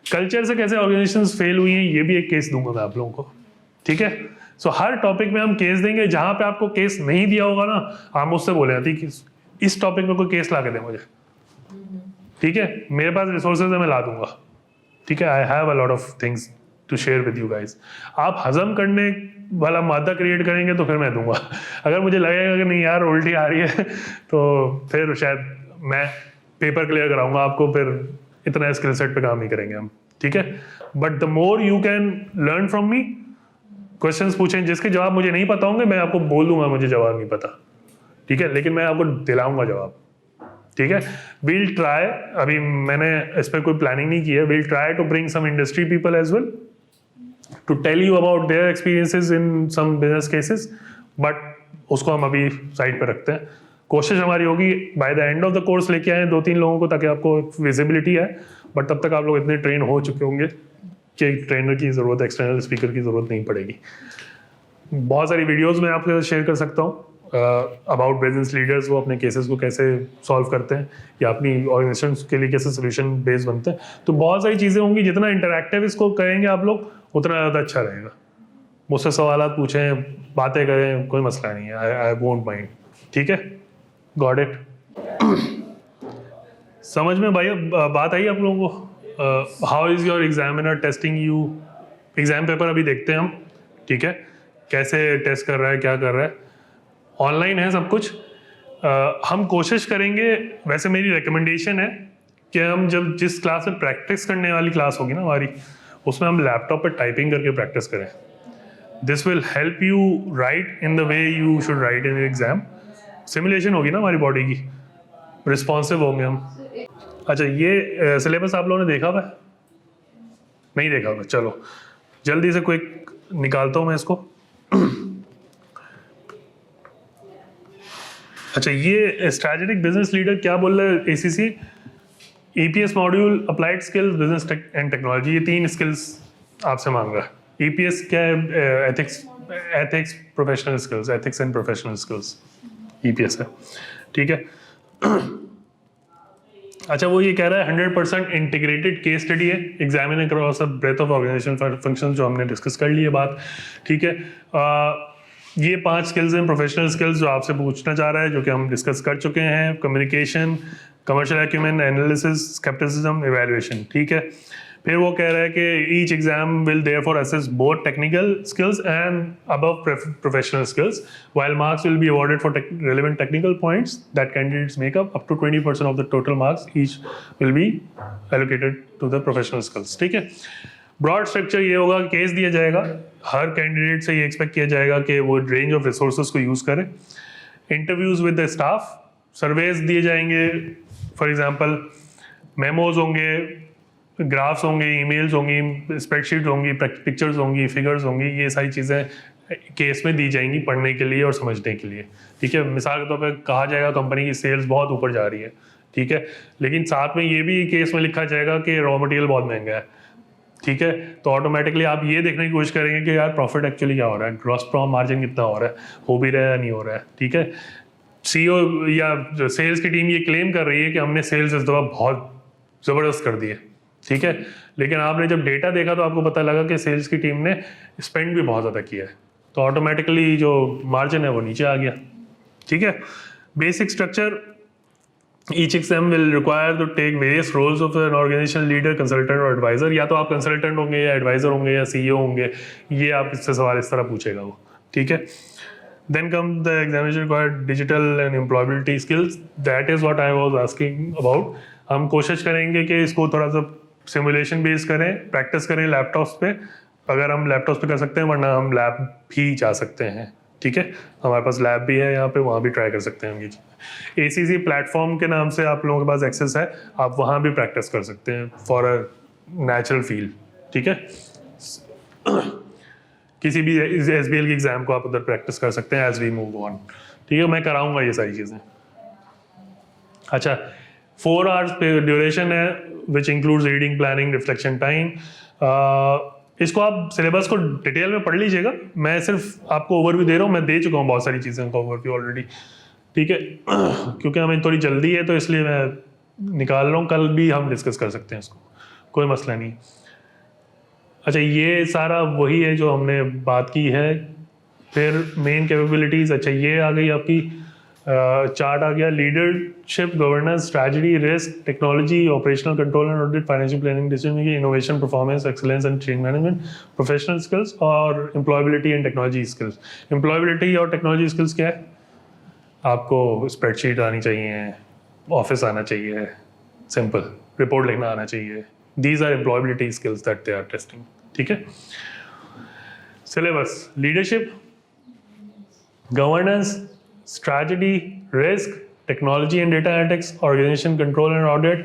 Culture से कैसे ऑर्गेनाइजेशंस फेल हुई हैं ये भी एक केस दूंगा मैं आप लोगों को, ठीक है। सो हर टॉपिक में हम केस देंगे। जहाँ पे आपको केस नहीं दिया होगा ना, आप मुझसे बोले आती कि इस टॉपिक में कोई केस ला के दे मुझे, ठीक है। मेरे पास रिसोर्सेज है, मैं ला दूंगा, ठीक है। I have a lot of things to share with you guys. आप हजम करने वाला मादा क्रिएट करेंगे तो फिर मैं दूंगा। अगर मुझे लगेगा कि नहीं यार उल्टी आ रही है तो फिर शायद मैं पेपर क्लियर कराऊंगा आपको, फिर इतना स्किल सेट पे काम नहीं करेंगे हम, ठीक है। But the more you can learn from me, questions पूछें जिसके जवाब मुझे नहीं पता होंगे, मैं आपको बोल दूंगा मुझे जवाब नहीं पता, ठीक है। लेकिन मैं आपको दिलाऊंगा जवाब, ठीक है। विल ट्राई, अभी मैंने इस पर कोई प्लानिंग नहीं की है, will try to bring some industry people as well to tell you about their experiences in some business cases, but उसको हम अभी साइड पे रखते हैं। कोशिश हमारी होगी by the end of the course लेके आए 2-3 लोगों को, ताकि आपको विजिबिलिटी है। बट तब तक आप लोग इतने ट्रेन हो चुके होंगे कि ट्रेनर की ज़रूरत, एक्सटर्नल स्पीकर की ज़रूरत नहीं पड़ेगी। बहुत सारी वीडियोज़ मैं आपके साथ शेयर कर सकता हूँ अबाउट बिजनेस लीडर्स, वो अपने केसेस को कैसे सॉल्व करते हैं या अपनी ऑर्गेनाइजेशन के लिए कैसे सोल्यूशन बेस्ड बनते हैं। तो बहुत सारी चीज़ें होंगी, जितना इंटरैक्टिव इसको करेंगे आप लोग उतना ज़्यादा अच्छा रहेगा। मुझसे सवाल पूछें, बातें करें, कोई मसला नहीं है, आई वोंट माइंड, ठीक है। Got it? समझ में भाई बात आई आप लोगों को? How is your examiner testing you? Exam paper अभी देखते हैं हम, ठीक है, कैसे टेस्ट कर रहा है, क्या कर रहा है। ऑनलाइन है सब कुछ। हम कोशिश करेंगे, वैसे मेरी रिकमेंडेशन है कि हम जब जिस क्लास में प्रैक्टिस करने वाली क्लास होगी ना हमारी, उसमें हम लैपटॉप पर टाइपिंग करके प्रैक्टिस करें। This will help you right in the way you should write in exam. Simulation होगी ना हमारी बॉडी की, रिस्पॉन्सिव होंगे हम। अच्छा, ये सिलेबस आप लोगों ने देखा हुआ है? नहीं देखा हुआ? चलो जल्दी से क्विक निकालता हूँ मैं इसको। अच्छा, ये स्ट्रैटेजिक बिजनेस लीडर क्या बोल रहा है? ACC EPS module, applied skills, business and technology, ये 3 स्किल्स आपसे मांग रहा है। EPS क्या है? Ethics professional skills, ethics and professional skills EPS है, ठीक है। अच्छा, वो ये कह रहा है 100% इंटीग्रेटेड केस स्टडी है, examine across a breadth of organisation function, जो हमने डिस्कस कर ली है बात, ठीक है। ये 5 स्किल्स हैं, प्रोफेशनल स्किल्स, जो आपसे पूछना चाह रहा है, जो कि हम डिस्कस कर चुके हैं। Communication, commercial acumen, analysis, scepticism, evaluation, ठीक है। फिर वो कह रहा है कि each exam will therefore assess both technical skills and above professional skills, while marks will be awarded for relevant technical points that candidates make up to 20% of the total marks each will be allocated to the professional skills, ठीक है। Broad structure ये होगा, case दिया जाएगा, हर candidate से ये expect किया जाएगा कि वो रेंज ऑफ रिसोर्सेज को यूज़ करे। Interviews with the staff, surveys दिए जाएंगे, फॉर एग्जांपल मेमोज होंगे, ग्राफ्स होंगे, ईमेल्स होंगी, स्प्रेडशीट होंगी, पिक्चर्स होंगी, फिगर्स होंगी, ये सारी चीज़ें केस में दी जाएंगी पढ़ने के लिए और समझने के लिए, ठीक है। मिसाल के तौर पर कहा जाएगा कंपनी की सेल्स बहुत ऊपर जा रही है, ठीक है, लेकिन साथ में ये भी केस में लिखा जाएगा कि रॉ मटेरियल बहुत महंगा है, ठीक है, तो ऑटोमेटिकली आप ये देखने की कोशिश करेंगे कि यार प्रॉफिट एक्चुअली क्या हो रहा है, ग्रॉस प्रॉफिट मार्जिन कितना हो रहा है, हो भी रहा है या नहीं हो रहा है, ठीक है। सीईओ या सेल्स की टीम ये क्लेम कर रही है कि हमने सेल्स इस दफ़ा बहुत ज़बरदस्त कर दी है, ठीक है, लेकिन आपने जब डेटा देखा तो आपको पता लगा कि सेल्स की टीम ने स्पेंड भी बहुत ज़्यादा किया है, तो ऑटोमेटिकली जो मार्जिन है वो नीचे आ गया, ठीक है। Basic structure, each XM will require to take various roles of an organizational leader, consultant और advisor, या तो आप consultant होंगे या advisor होंगे या CEO होंगे, ये आप इससे सवाल इस तरह पूछेगा वो, ठीक है। Then come the examination required digital and employability skills, that is what I was asking about। हम कोशिश करेंगे कि इसको थोड़ा सा सिमुलेशन बेस करें, प्रैक्टिस करें लैपटॉप्स पे, अगर हम लैपटॉप्स पे कर सकते हैं, वरना हम लैब भी जा सकते हैं, ठीक है, हमारे पास लैब भी है यहाँ पे, वहाँ भी ट्राई कर सकते हैं हम ये चीज़ें। ACC प्लेटफॉर्म के नाम से आप लोगों के पास एक्सेस है, आप वहाँ भी प्रैक्टिस कर सकते हैं फॉर अ नेचुरल फील, ठीक है। किसी भी SBL की एग्जाम को आप उधर प्रैक्टिस कर सकते हैं एज वी मूव ऑन, ठीक है, मैं कराऊंगा ये सारी चीज़ें। अच्छा, 4 आवर्स पे ड्यूरेशन है, which includes reading, planning, reflection time. इसको आप सिलेबस को डिटेल में पढ़ लीजिएगा, मैं सिर्फ आपको ओवरव्यू दे रहा हूँ, मैं दे चुका हूँ बहुत सारी चीज़ें का ओवरव्यू ऑलरेडी, ठीक है। क्योंकि हमें थोड़ी जल्दी है तो इसलिए मैं निकाल रहा हूँ, कल भी हम डिस्कस कर सकते हैं इसको, कोई मसला नहीं। अच्छा, ये सारा वही है जो हमने बात की है। फिर मेन कैपेबिलिटीज़, अच्छा ये आ गई आपकी, चार्ट आ गया, leadership, governance, strategy, risk, technology, operational control and audit, financial planning, decision making, innovation, performance, excellence and change management, professional skills और employability and technology skills. Employability और टेक्नोलॉजी स्किल्स क्या है? आपको स्प्रेडशीट आनी चाहिए, ऑफिस आना चाहिए, सिंपल रिपोर्ट लिखना आना चाहिए, these are employability skills that they are testing, ठीक है। Syllabus, leadership, governance, strategy, risk, technology and data analytics, organization control and audit,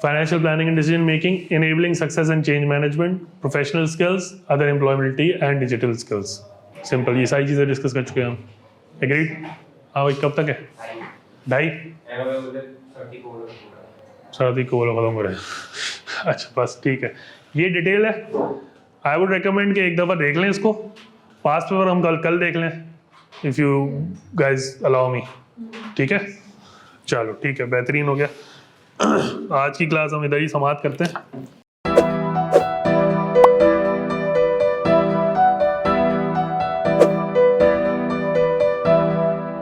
financial planning and decision making, enabling success and change management, professional skills, other employability and digital skills. Simple, ये सारी चीज़ें discuss कर चुके हैं हम। Agreed? हाँ भाई, कब तक है? 2:30? सर्दी को खत्म करें। अच्छा बस ठीक है, ये डिटेल है। आई वुड रिकमेंड कि एक दफ़ा देख लें इसको, पास्ट पेपर हम कल देख लें, if you guys allow me, ठीक है। चलो ठीक है, बेहतरीन हो गया। आज की क्लास हम इधर ही समाप्त करते हैं।